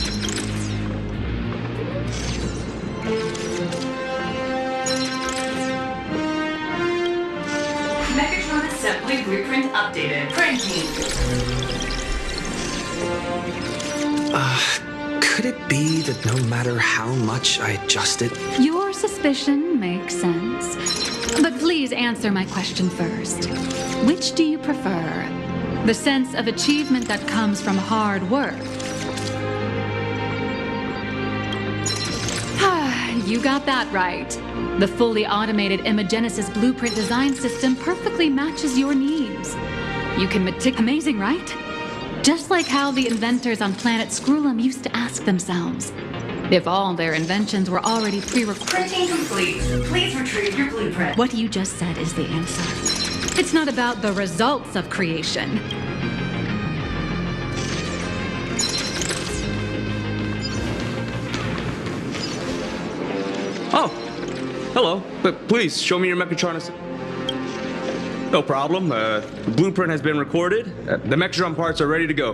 Mechatron assembly blueprint updated. Printing. Could it be that no matter how much I adjust it... Your suspicion makes sense. But please answer my question first. Which do you prefer? The sense of achievement that comes from hard work? You got that right. The fully automated Imagenesis blueprint design system perfectly matches your needs. You can amazing, right? Just like how the inventors on planet Scrulum used to ask themselves if all their inventions were already pre-recorded. Printing complete. Please retrieve your blueprint. What you just said is the answer. It's not about the results of creation. Oh, hello. But please, show me your Mechatron. No problem. The blueprint has been recorded. The Mechatron parts are ready to go.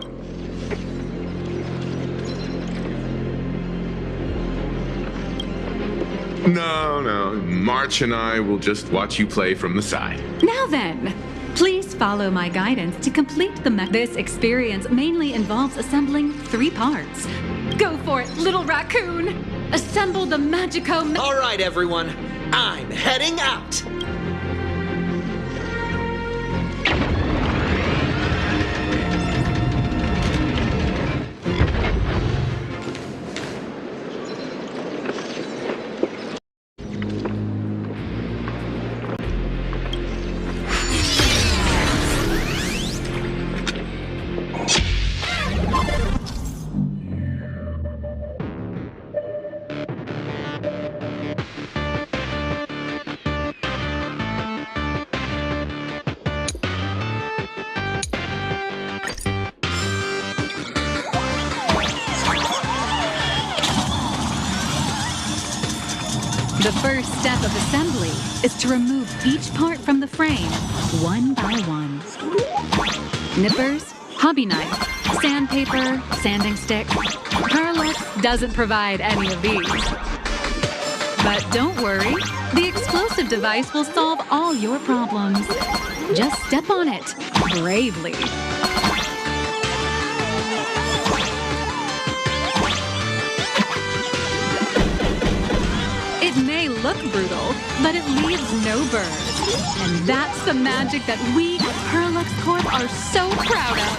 No. March and I will just watch you play from the side. Now then, please follow my guidance to complete the This experience mainly involves assembling 3 parts. Go for it, little raccoon! Assemble the Magico... All right, everyone. I'm heading out. The first step of assembly is to remove each part from the frame, one by one. Nippers, hobby knife, sandpaper, sanding stick. Perlux doesn't provide any of these. But don't worry, the explosive device will solve all your problems. Just step on it, bravely. It may look brutal, but it leaves no burrs. And that's the magic that we at Perlux Corp are so proud of.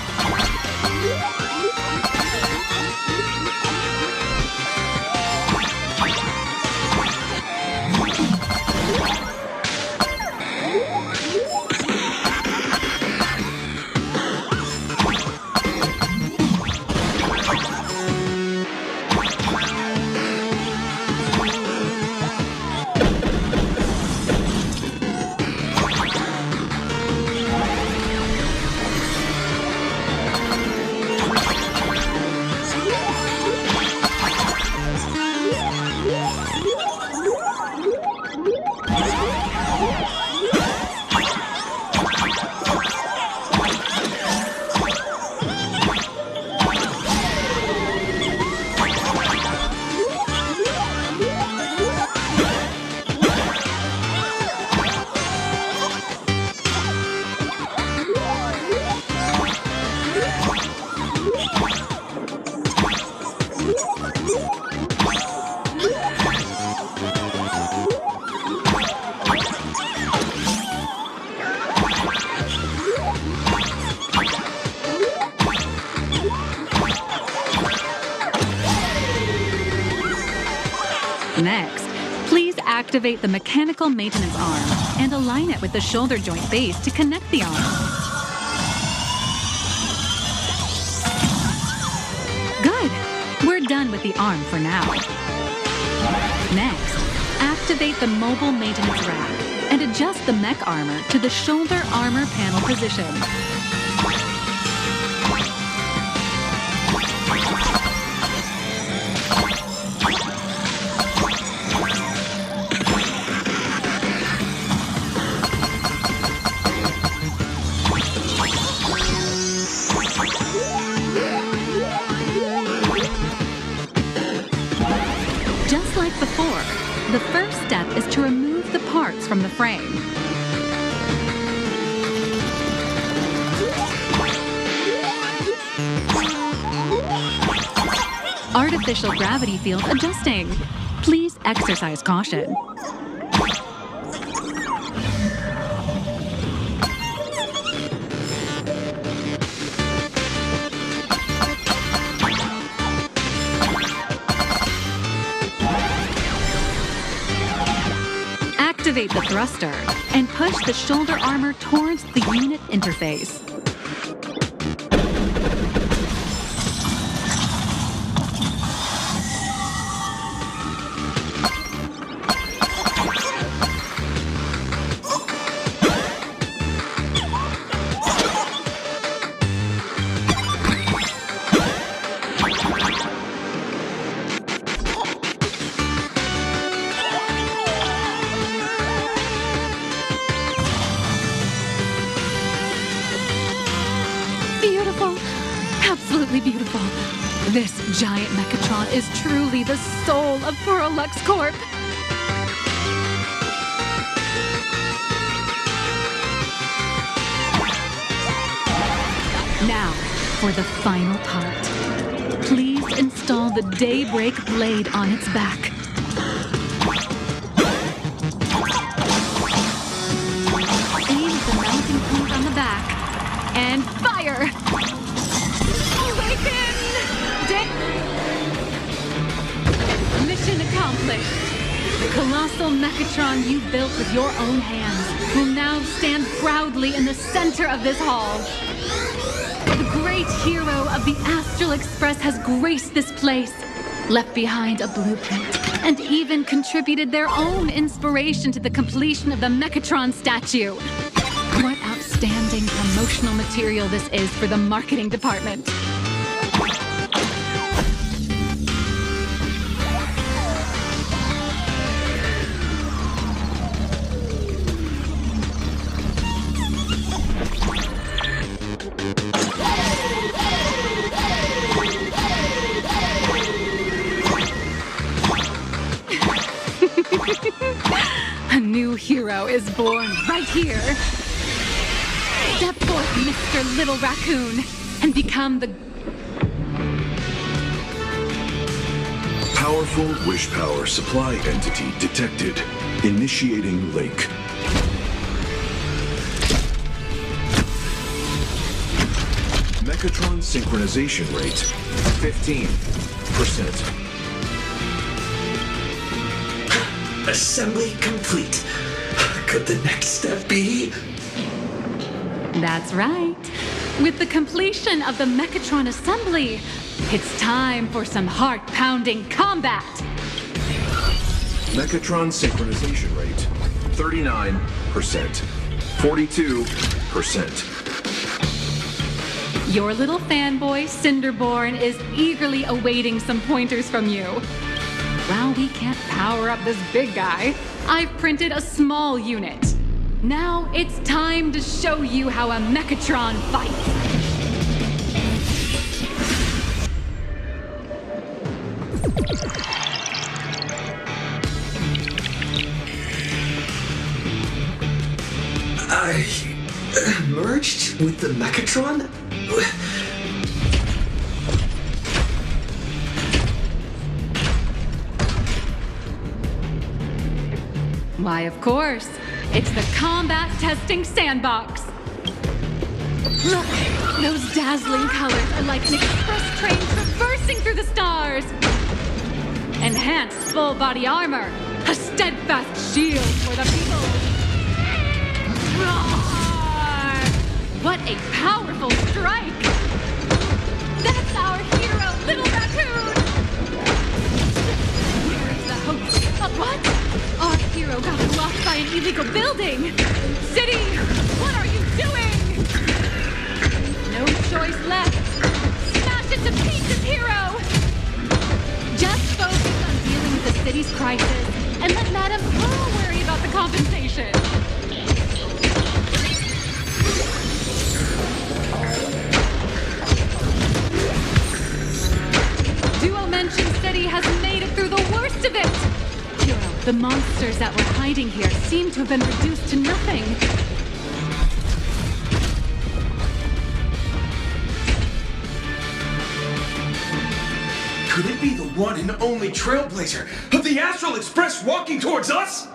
activate the mechanical maintenance arm and align it with the shoulder joint base to connect the arm. Good. We're done with the arm for now. Next, activate the mobile maintenance rack and adjust the mech armor to the shoulder armor panel position. Just like before, the first step is to remove the parts from the frame. Artificial gravity field adjusting. Please exercise caution. Activate the thruster and push the shoulder armor towards the unit interface. Beautiful. Absolutely beautiful. This giant Mechatron is truly the soul of Lux Corp. Now, for the final part. Please install the Daybreak blade on its back. Aim at the mounting point on the back. And fire! Awaken! Mission accomplished. The colossal Mechatron you built with your own hands will now stand proudly in the center of this hall. The great hero of the Astral Express has graced this place, left behind a blueprint, and even contributed their own inspiration to the completion of the Mechatron statue. What outstanding promotional material this is for the marketing department. A new hero is born right here. Step forth, Mr. Little Raccoon, and become the... Powerful wish power supply entity detected. Initiating link. Mechatron synchronization rate 15%. Assembly complete. Could the next step be? That's right. With the completion of the Mechatron assembly, it's time for some heart-pounding combat. Mechatron synchronization rate 39%. 42%. Your little fanboy, Cinderborn, is eagerly awaiting some pointers from you. While we can't power up this big guy, I've printed a small unit. Now it's time to show you how a Mechatron fights. I merged with the Mechatron? Why, of course. It's the combat testing sandbox. Look, those dazzling colors are like an express train traversing through the stars. Enhanced full body armor, A steadfast shield for the people. Roar! What a powerful strike! That's our hero, Little Raccoon! Where is the host? What? Our hero got blocked by an illegal building! City, what are you doing? No choice left. Smash it to pieces, hero! Just focus on dealing with the city's crisis and let Madame Pearl worry about the compensation. Mention City has made it through the worst of it! Hero, the monsters that were hiding here seem to have been reduced to nothing. Could it be the one and only trailblazer of the Astral Express walking towards us?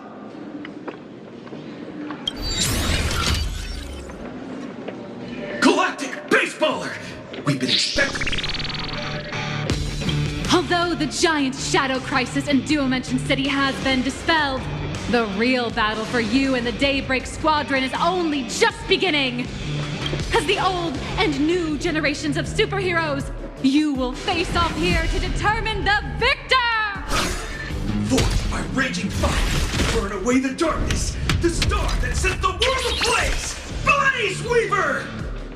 Galactic Baseballer! We've been expecting... Although the giant shadow crisis in Duo-Mention City has been dispelled, the real battle for you and the Daybreak Squadron is only just beginning! As the old and new generations of superheroes, you will face off here to determine the victor! Forged by raging fire, burn away the darkness, the star that set the world ablaze! Blaze Weaver!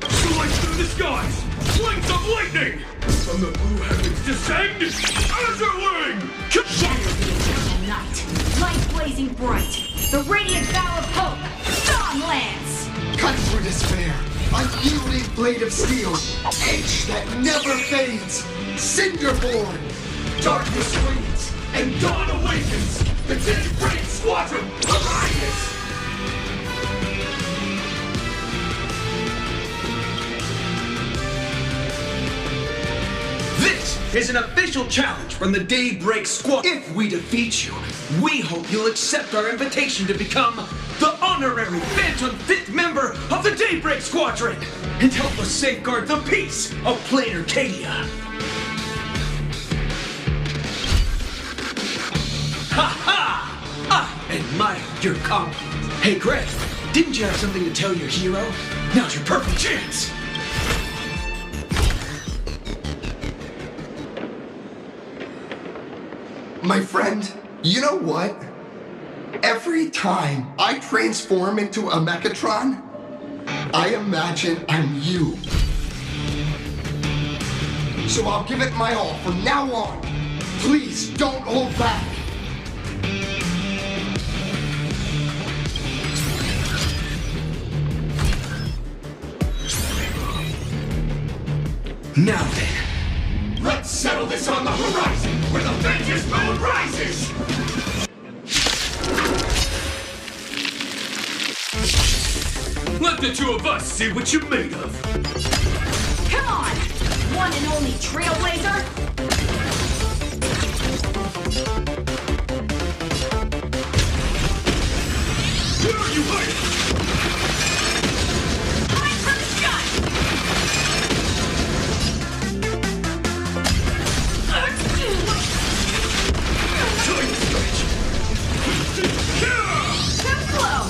Slice through the skies, flames of lightning! From the blue heavens descend, Azurling! Shadow the eternal night, light blazing bright, the radiant bow of hope, Dawn Lance! Cut through despair, unyielding blade of steel, edge that never fades, Cinderborn! Darkness flees, and dawn awakens! The Daybreak Squadron arises! This is an official challenge from the Daybreak Squad. If we defeat you, we hope you'll accept our invitation to become the honorary Phantom 5th member of the Daybreak Squadron and help us safeguard the peace of Plain Arcadia. Ha ha! I admire your confidence. Hey Greg, didn't you have something to tell your hero? Now's your perfect chance. My friend, you know what? Every time I transform into a Mechatron, I imagine I'm you. So I'll give it my all from now on. Please don't hold back. Now then, let's settle this on the horizon where the vengeance moon rises! Let the two of us see what you're made of. Come on! One and only Trailblazer! Where are you hiding? Fire from the sky! Time stretch! Too slow!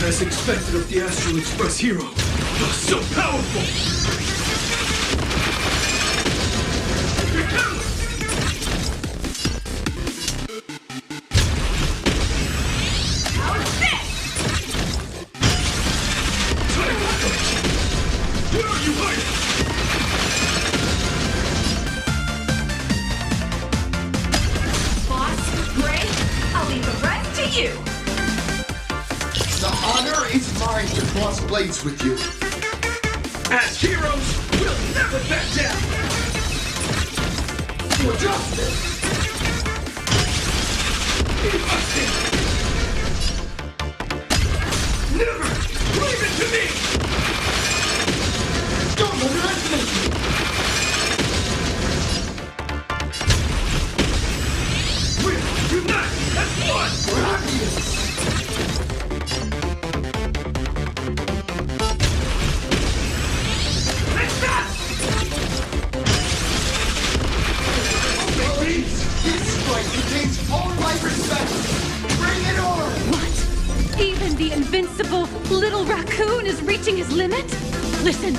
As expected of the Astral Express hero. So powerful! How's this? Where are you hiding? Boss, Gray, I'll leave the rest to you. The honor is mine to cross blades with you. As heroes, we'll never back down! For justice! Busted! Never! Leave it to me! Don't underestimate me! We'll unite! the invincible little raccoon is reaching his limit? Listen,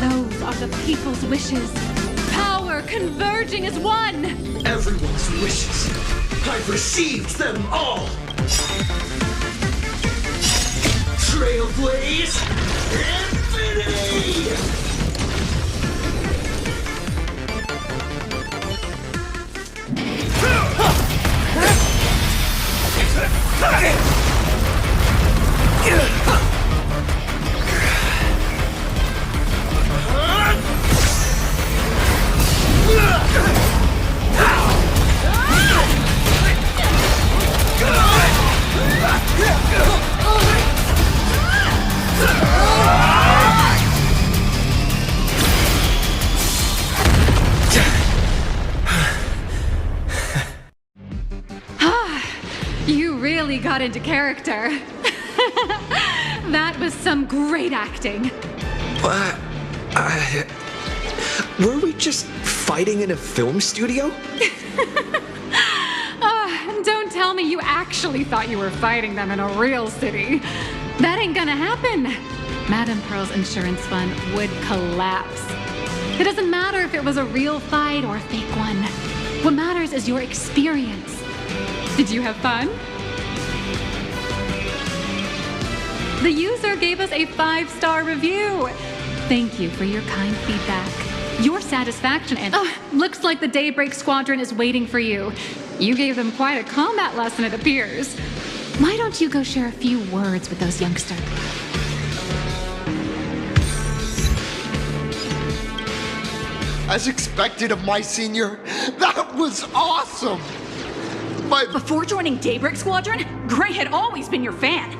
those are the people's wishes. Power converging as one! Everyone's wishes. I've received them all! Trailblaze Infinity! You really got into character. That was some great acting. Were we just fighting in a film studio? Don't tell me you actually thought you were fighting them in a real city. That ain't gonna happen. Madame Pearl's insurance fund would collapse. It doesn't matter if it was a real fight or a fake one. What matters is your experience. Did you have fun? The user gave us a 5-star review. Thank you for your kind feedback. Your satisfaction and looks like the Daybreak Squadron is waiting for you. You gave them quite a combat lesson, it appears. Why don't you go share a few words with those youngsters? As expected of my senior, that was awesome! Before joining Daybreak Squadron, Gray had always been your fan.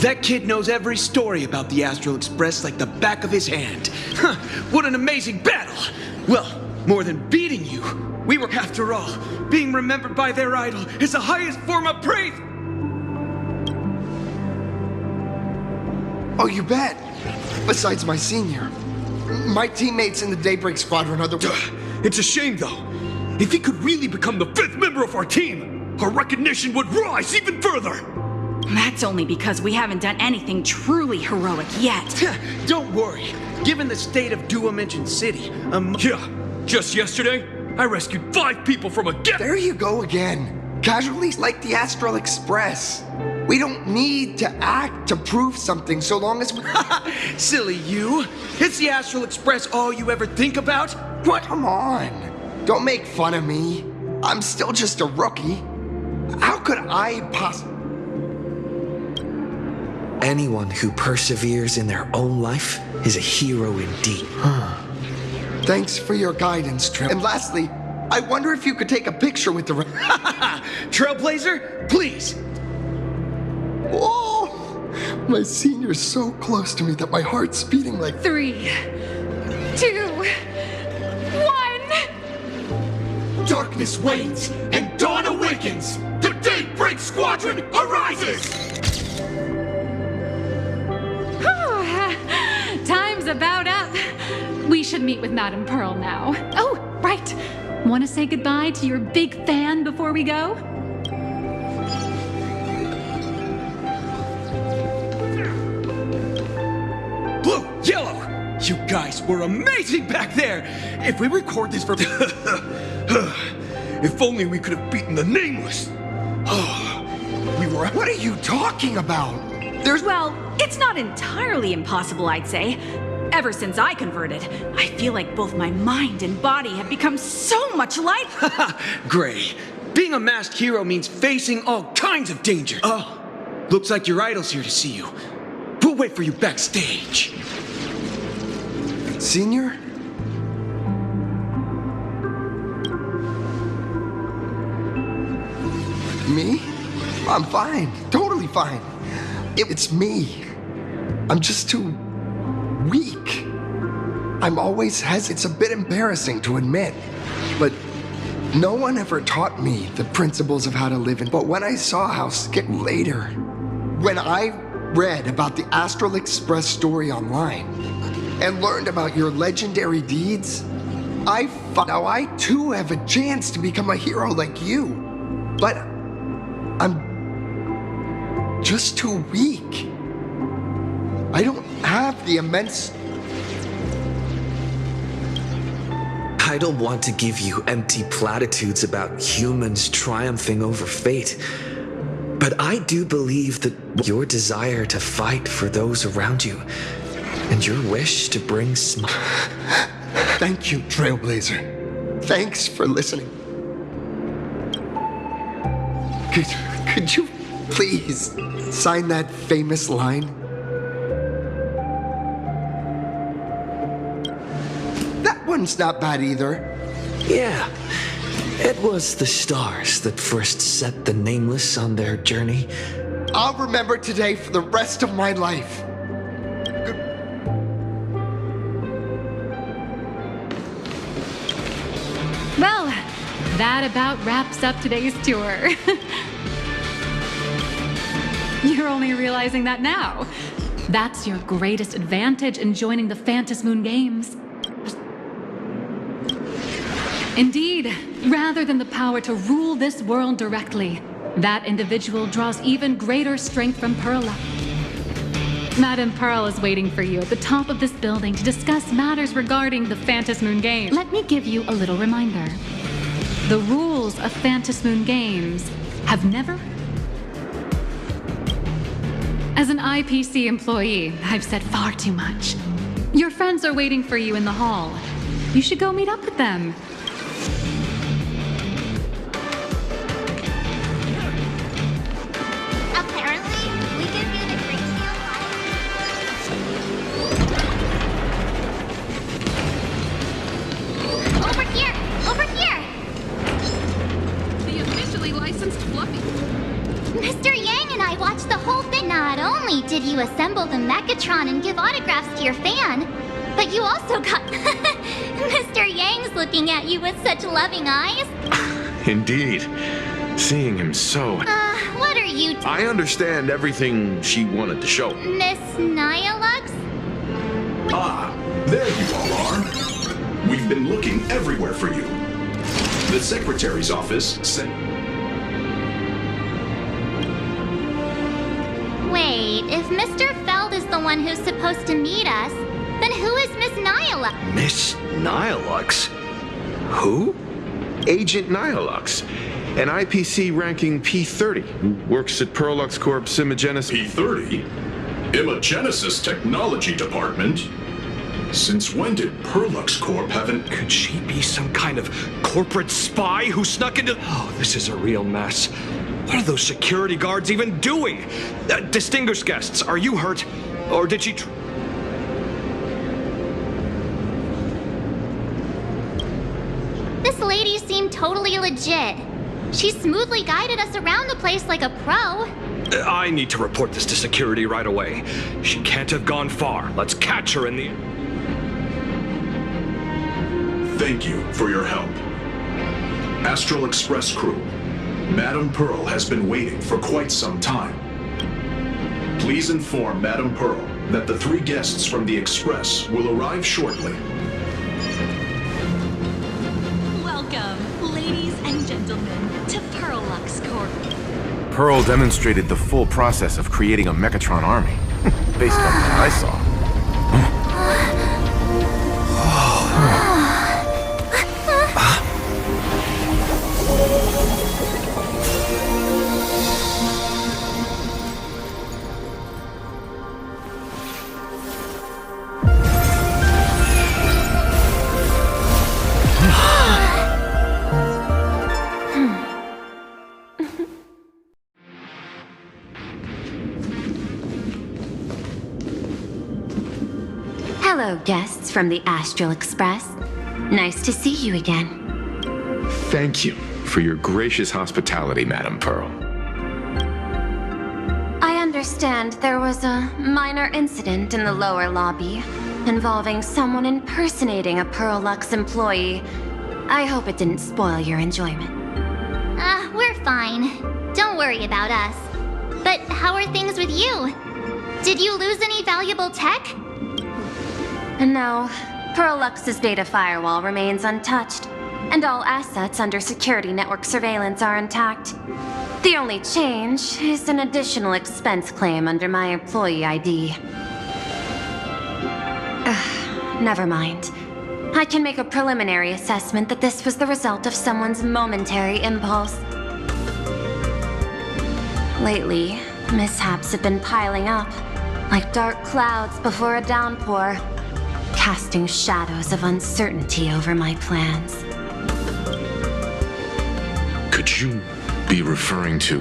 That kid knows every story about the Astral Express like the back of his hand. Huh, what an amazing battle! Well, more than beating you, we were, after all, being remembered by their idol is the highest form of praise! Oh, you bet. Besides my senior, my teammates in the Daybreak Squadron are the... It's a shame, though. If he could really become the 5th member of our team, our recognition would rise even further! That's only because we haven't done anything truly heroic yet. Don't worry. Given the state of Duomension City, Yeah, just yesterday, I rescued 5 people from a There you go again. Casualties like the Astral Express. We don't need to act to prove something so long as we... Silly you. Is the Astral Express all you ever think about? What? Come on. Don't make fun of me. I'm still just a rookie. How could I possibly... Anyone who perseveres in their own life is a hero indeed. Thanks for your guidance, Trip. And lastly, I wonder if you could take a picture with the... Trailblazer, please! Whoa! My senior's so close to me that my heart's beating like... 3, 2, 1... Darkness wanes and dawn awakens! The Daybreak Squadron arises! Time's about up. We should meet with Madame Pearl now. Oh, right. Want to say goodbye to your big fan before we go? Blue, yellow! You guys were amazing back there! If we record this for... If only we could have beaten the Nameless! We were... What are you talking about? Well, it's not entirely impossible, I'd say. Ever since I converted, I feel like both my mind and body have become so much lighter. Gray, being a masked hero means facing all kinds of danger. Oh, looks like your idol's here to see you. We'll wait for you backstage. Senior? Me? I'm fine. Totally fine. It's me. I'm just too weak. I'm always hesitant. It's a bit embarrassing to admit, but no one ever taught me the principles of how to live in. But when I saw how later, when I read about the Astral Express story online and learned about your legendary deeds, now I too have a chance to become a hero like you. But I'm just too weak. I don't have the immense... I don't want to give you empty platitudes about humans triumphing over fate, but I do believe that your desire to fight for those around you and your wish to bring Thank you, Trailblazer. Thanks for listening. Could you please sign that famous line? That one's not bad either. Yeah, it was the stars that first set the Nameless on their journey. I'll remember today for the rest of my life. Well, that about wraps up today's tour. You're only realizing that now. That's your greatest advantage in joining the Phantasmoon Games. Indeed, rather than the power to rule this world directly, that individual draws even greater strength from Pearl. Madame Pearl is waiting for you at the top of this building to discuss matters regarding the Phantasmoon Games. Let me give you a little reminder. The rules of Phantasmoon Games have never... As an IPC employee, I've said far too much. Your friends are waiting for you in the hall. You should go meet up with them. Apparently, we give you the great deal. Over here! Over here! The officially licensed Fluffy. Mr. Yang and I watched the whole thing. Not only did you assemble the Mechatron and give autographs to your fan, but you also got Mr. Yang's looking at you with such loving eyes. Indeed. Seeing him so... What are you... I understand everything she wanted to show. Miss Nyalux? Ah, there you all are. We've been looking everywhere for you. The Secretary's office sent... Wait, if Mr. Feld is the one who's supposed to meet us, then who is Miss Nyalux? Miss Nyalux? Who? Agent Nyalux, an IPC ranking P30 who works at Perlux Corp's Imagenesis. P30? Imagenesis Technology Department? Since when did Perlux Corp have an... Could she be some kind of corporate spy who snuck into... Oh, this is a real mess. What are those security guards even doing? Distinguished guests, are you hurt? Or did she... This lady seemed totally legit. She smoothly guided us around the place like a pro. I need to report this to security right away. She can't have gone far. Let's catch her in the... Thank you for your help. Astral Express crew, Madame Pearl has been waiting for quite some time. Please inform Madame Pearl that the 3 guests from the Express will arrive shortly. Welcome, ladies and gentlemen, to Perlux Corp. Pearl demonstrated the full process of creating a Mechatron army, based on what I saw. Hello, guests from the Astral Express. Nice to see you again. Thank you for your gracious hospitality, Madame Pearl. I understand there was a minor incident in the lower lobby involving someone impersonating a Perlux employee. I hope it didn't spoil your enjoyment. We're fine. Don't worry about us. But how are things with you? Did you lose any valuable tech? No, Perlux's data firewall remains untouched, and all assets under security network surveillance are intact. The only change is an additional expense claim under my employee ID. Never mind. I can make a preliminary assessment that this was the result of someone's momentary impulse. Lately, mishaps have been piling up, like dark clouds before a downpour, casting shadows of uncertainty over my plans. Could you be referring to?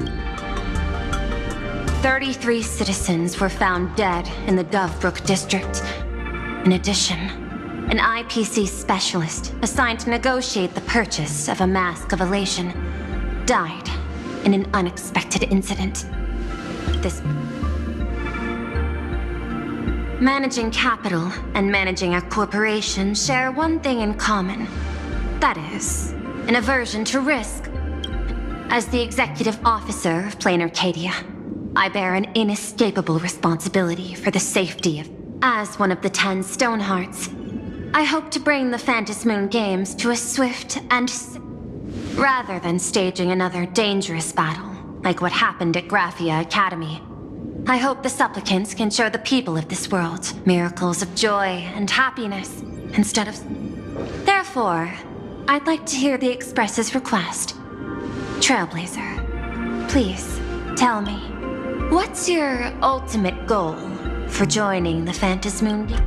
33 citizens were found dead in the Dovebrook district. In addition, an IPC specialist assigned to negotiate the purchase of a mask of elation died in an unexpected incident. Managing capital and managing a corporation share one thing in common. That is, an aversion to risk. As the executive officer of Plain Arcadia, I bear an inescapable responsibility for the safety of... As one of the 10 Stonehearts, I hope to bring the Phantasmoon Games to a swift and... rather than staging another dangerous battle, like what happened at Graphia Academy. I hope the supplicants can show the people of this world miracles of joy and happiness, instead of... Therefore, I'd like to hear the Express's request. Trailblazer, please, tell me, what's your ultimate goal for joining the Phantasmoon Games?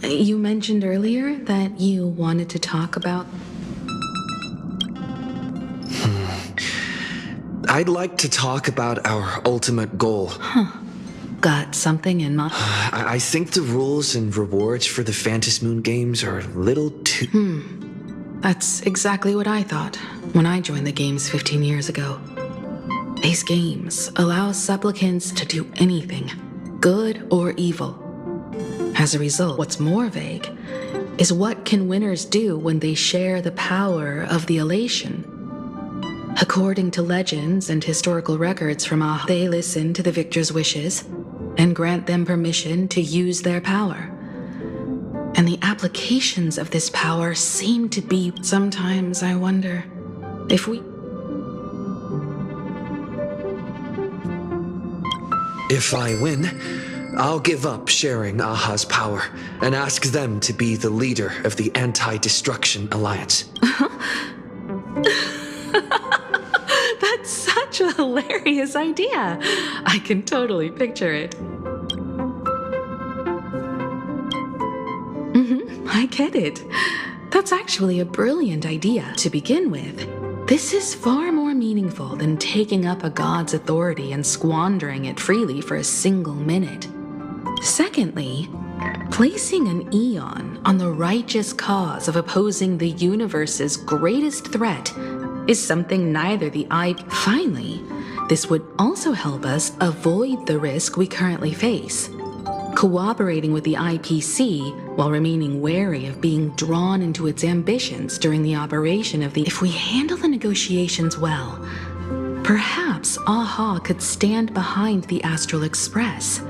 You mentioned earlier that you wanted to talk about... I'd like to talk about our ultimate goal. Got something in mind? I think the rules and rewards for the Phantasmoon Games are a little too... That's exactly what I thought when I joined the games 15 years ago. These games allow supplicants to do anything, good or evil. As a result, what's more vague is what can winners do when they share the power of the elation. According to legends and historical records from they listen to the victor's wishes and grant them permission to use their power. And the applications of this power seem to be... Sometimes I wonder if we... If I win, I'll give up sharing Aha's power and ask them to be the leader of the Anti-Destruction Alliance. That's such a hilarious idea. I can totally picture it. I get it. That's actually a brilliant idea to begin with. This is far more meaningful than taking up a god's authority and squandering it freely for a single minute. Secondly, placing an Eon on the righteous cause of opposing the universe's greatest threat is something neither the Finally, this would also help us avoid the risk we currently face. Cooperating with the IPC while remaining wary of being drawn into its ambitions during the operation of the... If we handle the negotiations well, perhaps Aha could stand behind the Astral Express.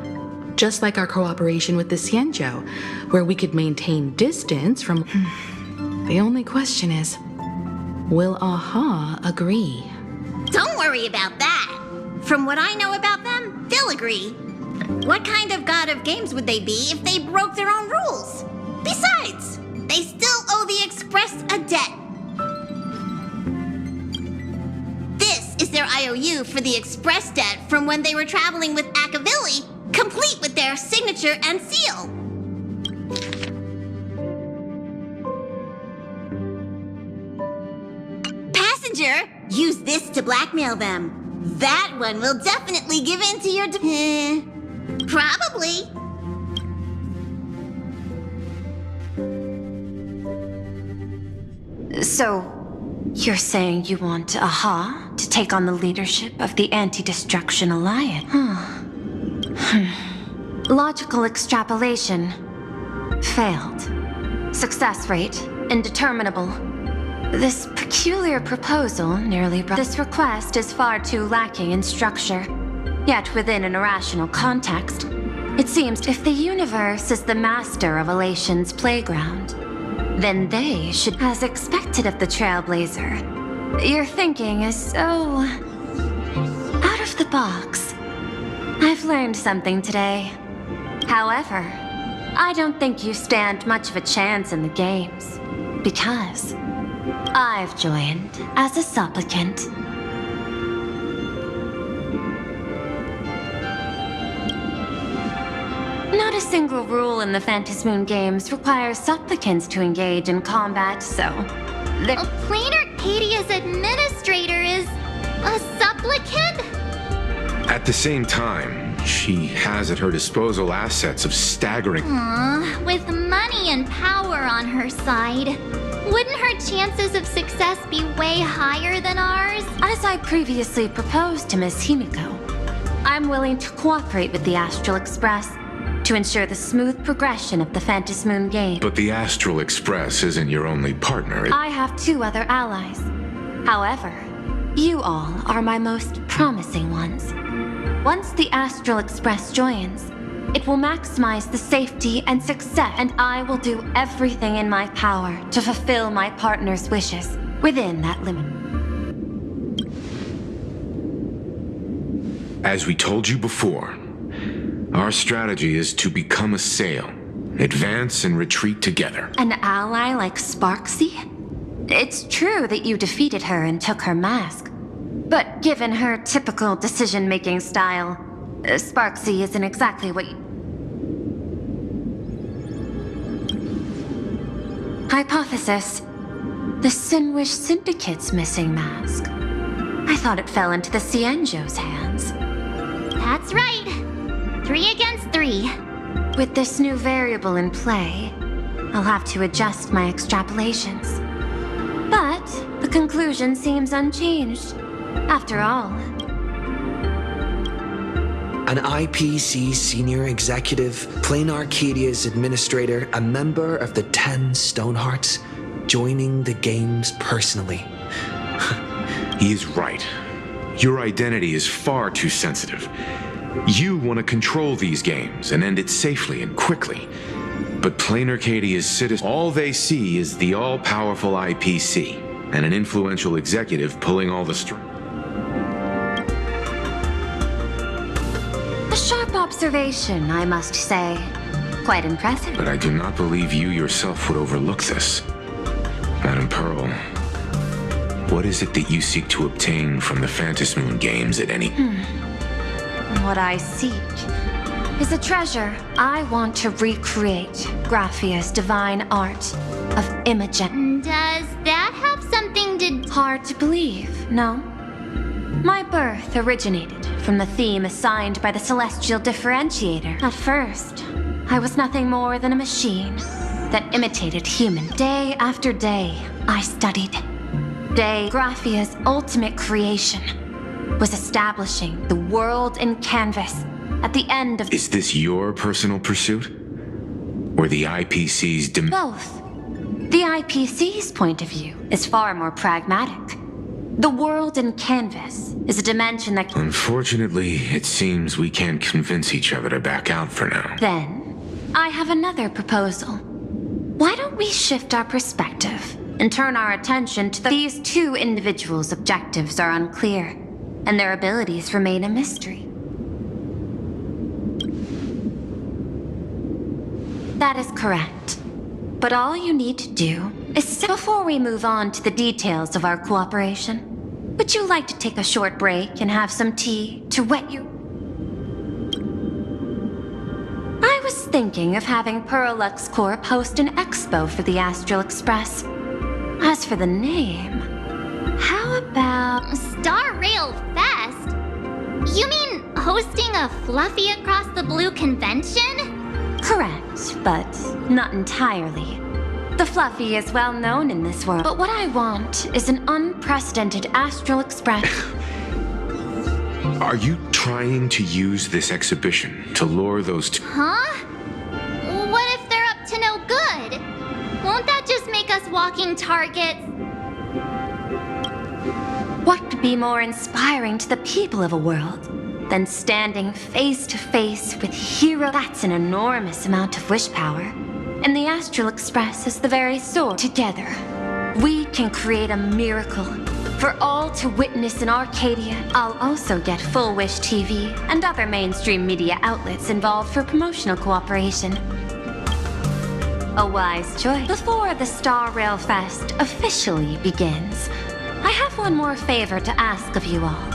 Just like our cooperation with the Xianzhou, where we could maintain distance from... The only question is, will Aha agree? Don't worry about that. From what I know about them, they'll agree. What kind of god of games would they be if they broke their own rules? Besides, they still owe the Express a debt. This is their IOU for the Express debt from when they were traveling with Akavilli, complete with their signature and seal. Passenger, use this to blackmail them. That one will definitely give in to your probably. So, you're saying you want Aha to take on the leadership of the Anti-Destruction Alliance? Logical extrapolation. Failed. Success rate indeterminable. This peculiar proposal nearly brought... This request is far too lacking in structure. Yet within an irrational context, it seems if the universe is the master of Elation's playground, then they should, as expected of the Trailblazer. Your thinking is so out of the box. I've learned something today. However, I don't think you stand much of a chance in the games, because I've joined as a supplicant. Not a single rule in the Phantasmoon games requires supplicants to engage in combat, so... Plain Arcadia's administrator is a supplicant? At the same time, she has at her disposal assets of staggering... With money and power on her side, wouldn't her chances of success be way higher than ours? As I previously proposed to Miss Himiko, I'm willing to cooperate with the Astral Express to ensure the smooth progression of the Phantasmoon game. But the Astral Express isn't your only partner. I have 2 other allies. However, you all are my most promising ones. Once the Astral Express joins, it will maximize the safety and success, and I will do everything in my power to fulfill my partner's wishes within that limit. As we told you before, our strategy is to become a sail, advance and retreat together. An ally like Sparksy? It's true that you defeated her and took her mask. But given her typical decision-making style, Sparksy isn't exactly what you... Hypothesis. The Sinwish Syndicate's missing mask. I thought it fell into the Cienjo's hands. That's right. 3 against 3. With this new variable in play, I'll have to adjust my extrapolations. But the conclusion seems unchanged. After all, an IPC senior executive, Plain Arcadia's administrator, a member of the 10 Stonehearts, joining the games personally. He is right. Your identity is far too sensitive. You want to control these games and end it safely and quickly. But Plain Arcadia's citizens, all they see is the all-powerful IPC and an influential executive pulling all the strings. A sharp observation, I must say. Quite impressive. But I do not believe you yourself would overlook this. Madam Pearl, what is it that you seek to obtain from the Phantasmoon games at any... What I seek is a treasure. I want to recreate Graphia's divine art of Imogen. Does that have something to... Hard to believe, no? My birth originated from the theme assigned by the Celestial Differentiator. At first, I was nothing more than a machine that imitated human. Day after day, I studied. Graphia's ultimate creation was establishing the world in canvas at the end of... Is this your personal pursuit? Or the IPC's Both. The IPC's point of view is far more pragmatic. The world in canvas is a dimension that... Unfortunately, it seems we can't convince each other to back out for now. Then, I have another proposal. Why don't we shift our perspective and turn our attention to these 2 individuals' objectives are unclear, and their abilities remain a mystery. That is correct. But all you need to do is... Before we move on to the details of our cooperation, would you like to take a short break and have some tea to wet you? I was thinking of having Perlux Corp host an expo for the Astral Express. As for the name, how about... Star Rail Fest? You mean hosting a Fluffy Across the Blue convention? Correct, but not entirely. The Fluffy is well known in this world, but what I want is an unprecedented Astral Express. Are you trying to use this exhibition to lure those two? Huh? What if they're up to no good? Won't that just make us walking targets? What could be more inspiring to the people of a world than standing face to face with hero. That's an enormous amount of wish power. And the Astral Express is the very source. Together, we can create a miracle for all to witness in Arcadia. I'll also get Full Wish TV and other mainstream media outlets involved for promotional cooperation. A wise choice. Before the Star Rail Fest officially begins, I have one more favor to ask of you all.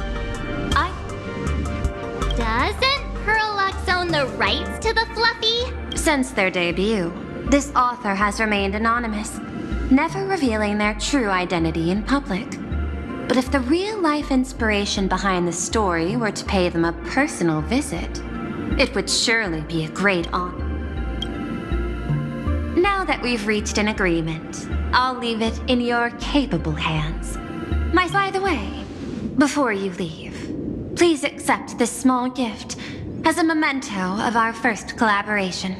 Doesn't Perlux own the rights to the Fluffy? Since their debut, this author has remained anonymous, never revealing their true identity in public. But if the real-life inspiration behind the story were to pay them a personal visit, it would surely be a great honor. Now that we've reached an agreement, I'll leave it in your capable hands. By the way, before you leave, please accept this small gift as a memento of our first collaboration.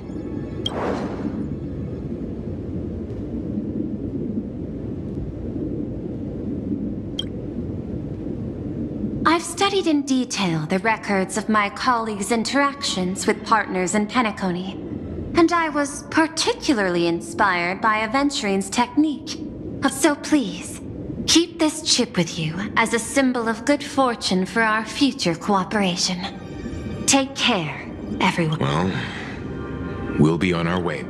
I've studied in detail the records of my colleagues' interactions with partners in Penacony, and I was particularly inspired by Aventurine's technique. So please, keep this chip with you as a symbol of good fortune for our future cooperation. Take care, everyone. Well, we'll be on our way.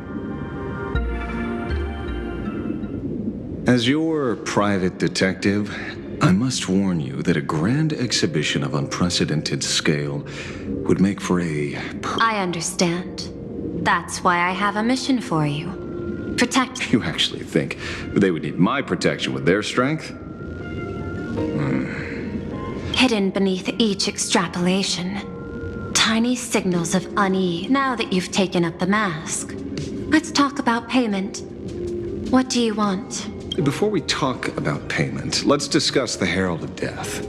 As your private detective, I must warn you that a grand exhibition of unprecedented scale would make for a... I understand. That's why I have a mission for you. Protect... You actually think they would need my protection with their strength? Hidden beneath each extrapolation, tiny signals of unease. Now that you've taken up the mask, let's talk about payment. What do you want? Before we talk about payment, let's discuss the Herald of Death.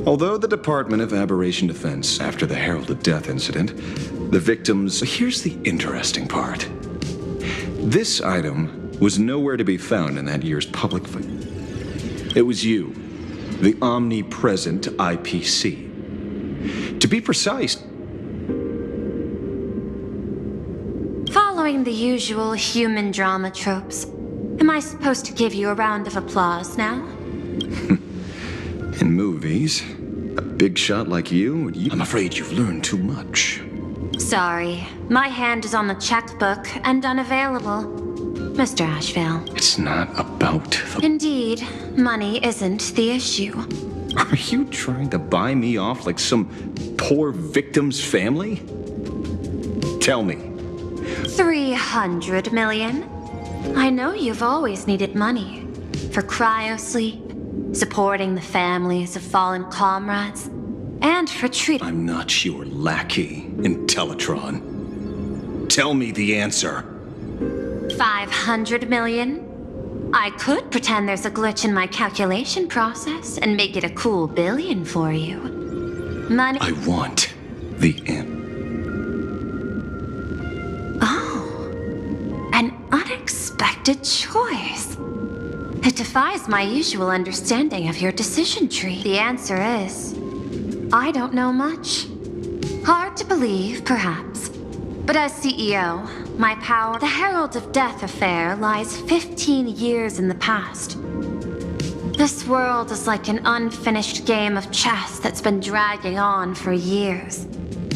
Although the Department of Aberration Defense, after the Herald of Death incident, the victims... Here's the interesting part. This item was nowhere to be found in that year's public... It was you, the omnipresent IPC. To be precise... Following the usual human drama tropes, am I supposed to give you a round of applause now? In movies, a big shot like you, I'm afraid you've learned too much. Sorry, my hand is on the checkbook and unavailable, Mr. Ashvale. It's not about the... Indeed, money isn't the issue. Are you trying to buy me off like some poor victim's family? Tell me. 300 million? I know you've always needed money. For cryosleep, supporting the families of fallen comrades, and for I'm not your lackey, Intellitron. Tell me the answer. 500 million? I could pretend there's a glitch in my calculation process and make it a cool billion for you. Money... I want the answer. An unexpected choice. It defies my usual understanding of your decision tree. The answer is... I don't know much. Hard to believe, perhaps. But as CEO, my power... The Herald of Death affair lies 15 years in the past. This world is like an unfinished game of chess that's been dragging on for years.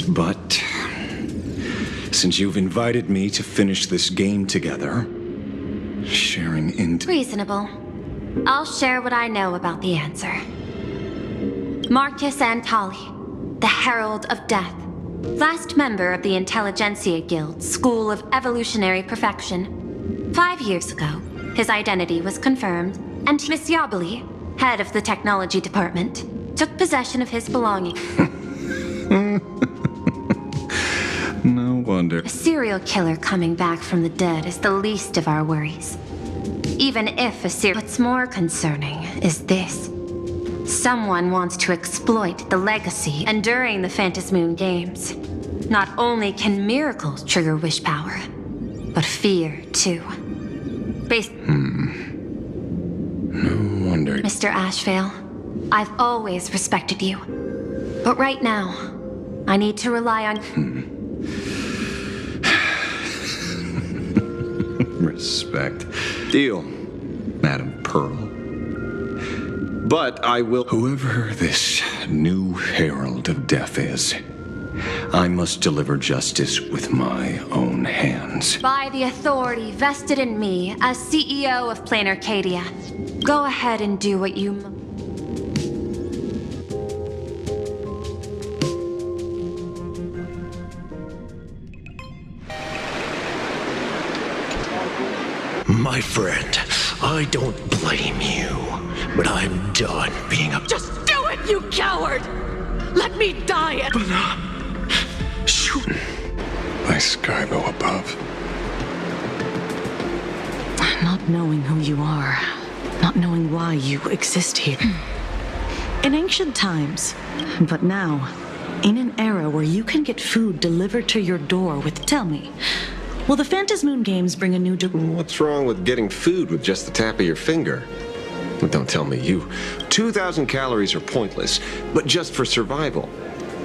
But... since you've invited me to finish this game together, sharing in... Reasonable. I'll share what I know about the answer. Marcus Antali, the Herald of Death, last member of the Intelligentsia Guild School of Evolutionary Perfection. 5 years ago, his identity was confirmed, and Miss Yabali, head of the technology department, took possession of his belongings. No wonder. A serial killer coming back from the dead is the least of our worries. Even if a serial... What's more concerning is this. Someone wants to exploit the legacy, and during the Phantasmoon Games, not only can miracles trigger wish power, but fear, too. No wonder. Mr. Ashvale, I've always respected you. But right now, I need to rely on... Respect. Deal, Madam Pearl. But I will... Whoever this new Herald of Death is, I must deliver justice with my own hands. By the authority vested in me as CEO of Plain Arcadia, go ahead and do what you must. My friend, I don't blame you, but I'm done being a... Just do it, you coward! Let me die! Shoot! By Skybo above. Not knowing who you are, not knowing why you exist here. In ancient times, but now, in an era where you can get food delivered to your door with... Tell me, will the Phantasmoon Games bring a new... What's wrong with getting food with just the tap of your finger? But don't tell me you. 2,000 calories are pointless, but just for survival.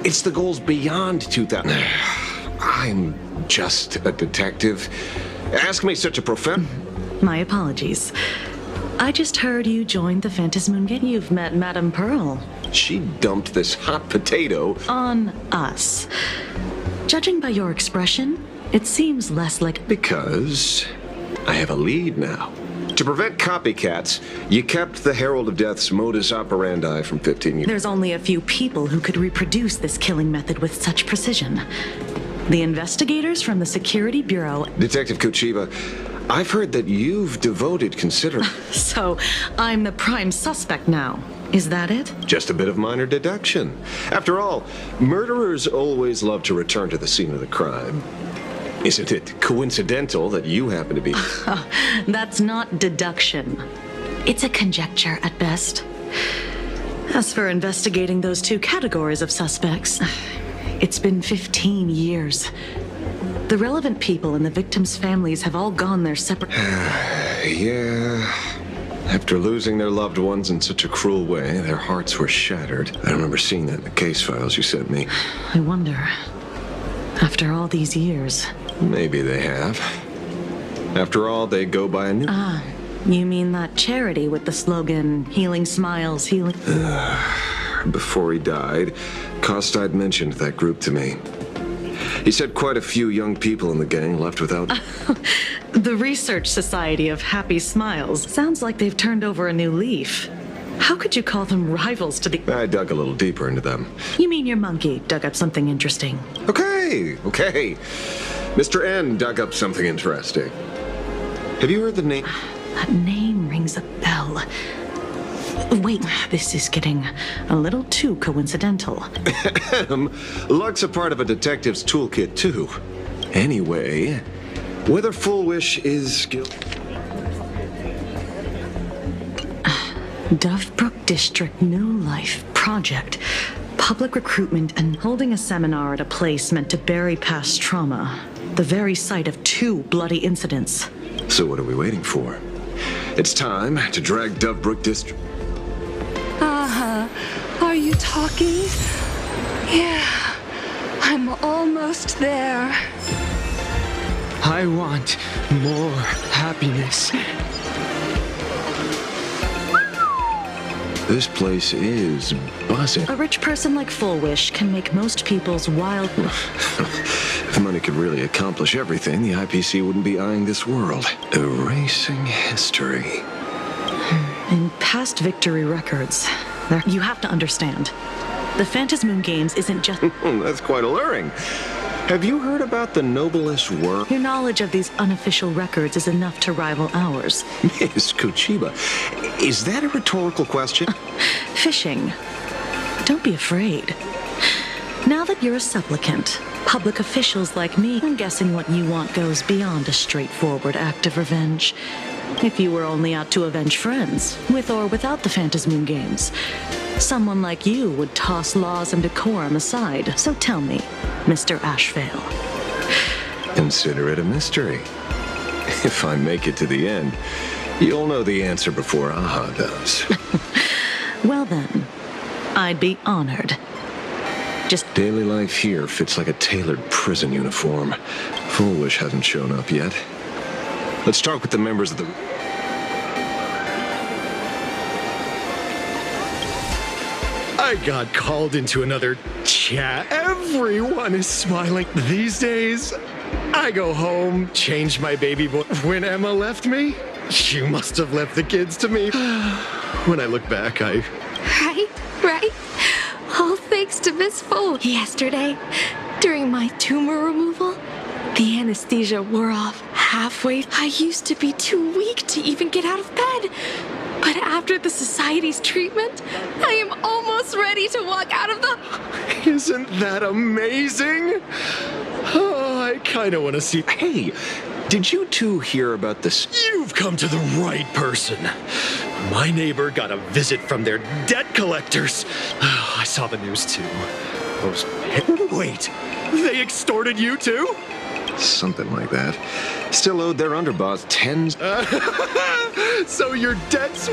It's the goals beyond 2,000. I'm just a detective. Ask me such a profound... My apologies. I just heard you joined the Phantasmoon Game. You've met Madame Pearl. She dumped this hot potato... on us. Judging by your expression, it seems less like... Because I have a lead now. To prevent copycats, you kept the Herald of Death's modus operandi from 15 years. There's only a few people who could reproduce this killing method with such precision. The investigators from the Security Bureau... Detective Kochiba, I've heard that you've devoted considerable... So, I'm the prime suspect now. Is that it? Just a bit of minor deduction. After all, murderers always love to return to the scene of the crime. Isn't it coincidental that you happen to be... That's not deduction. It's a conjecture at best. As for investigating those two categories of suspects, it's been 15 years. The relevant people and the victims' families have all gone their separate... Yeah... After losing their loved ones in such a cruel way, their hearts were shattered. I remember seeing that in the case files you sent me. I wonder, after all these years... Maybe they have. After all, they go by a new... Ah, you mean that charity with the slogan, Healing Smiles, Healing... Before he died, Kostide mentioned that group to me. He said quite a few young people in the gang left without... The Research Society of Happy Smiles. Sounds like they've turned over a new leaf. How could you call them rivals to the... I dug a little deeper into them. You mean your monkey dug up something interesting? Okay. Mr. N dug up something interesting. Have you heard the name? That name rings a bell. Wait, this is getting a little too coincidental. Luck's a part of a detective's toolkit, too. Anyway, whether Full Wish is skilled... Dovebrook District New Life Project. Public recruitment and holding a seminar at a place meant to bury past trauma. The very site of 2 bloody incidents. So what are we waiting for? It's time to drag Dovebrook District... Are you talking? Yeah, I'm almost there. I want more happiness. This place is buzzing. A rich person like Full Wish can make most people's wild... If money could really accomplish everything, the IPC wouldn't be eyeing this world. Erasing history. In past victory records, you have to understand. The Phantasmoon Games isn't just... That's quite alluring. Have you heard about the noblest work? Your knowledge of these unofficial records is enough to rival ours. Miss Kochiba, is that a rhetorical question? Fishing. Don't be afraid. Now that you're a supplicant, public officials like me, I'm guessing what you want goes beyond a straightforward act of revenge. If you were only out to avenge friends, with or without the Phantasmoon Games, someone like you would toss laws and decorum aside. So tell me, Mr. Ashvale. Consider it a mystery. If I make it to the end, you'll know the answer before Aha does. Well then, I'd be honored. Just Daily life here fits like a tailored prison uniform. Foolish hasn't shown up yet. Let's start with the members of the... I got called into another chat. Everyone is smiling these days. I go home, change my baby boy. When Emma left me, you must have left the kids to me. When I look back, Right? All thanks to Miss Foe. Yesterday, during my tumor removal, the anesthesia wore off halfway. I used to be too weak to even get out of bed. But after the Society's treatment, I am almost ready to walk out of the... Isn't that amazing? Oh, I kind of want to see... Hey, did you two hear about this? You've come to the right person. My neighbor got a visit from their debt collectors. I saw the news too. Wait, they extorted you too? Something like that. Still owed their underboss tens... So your debts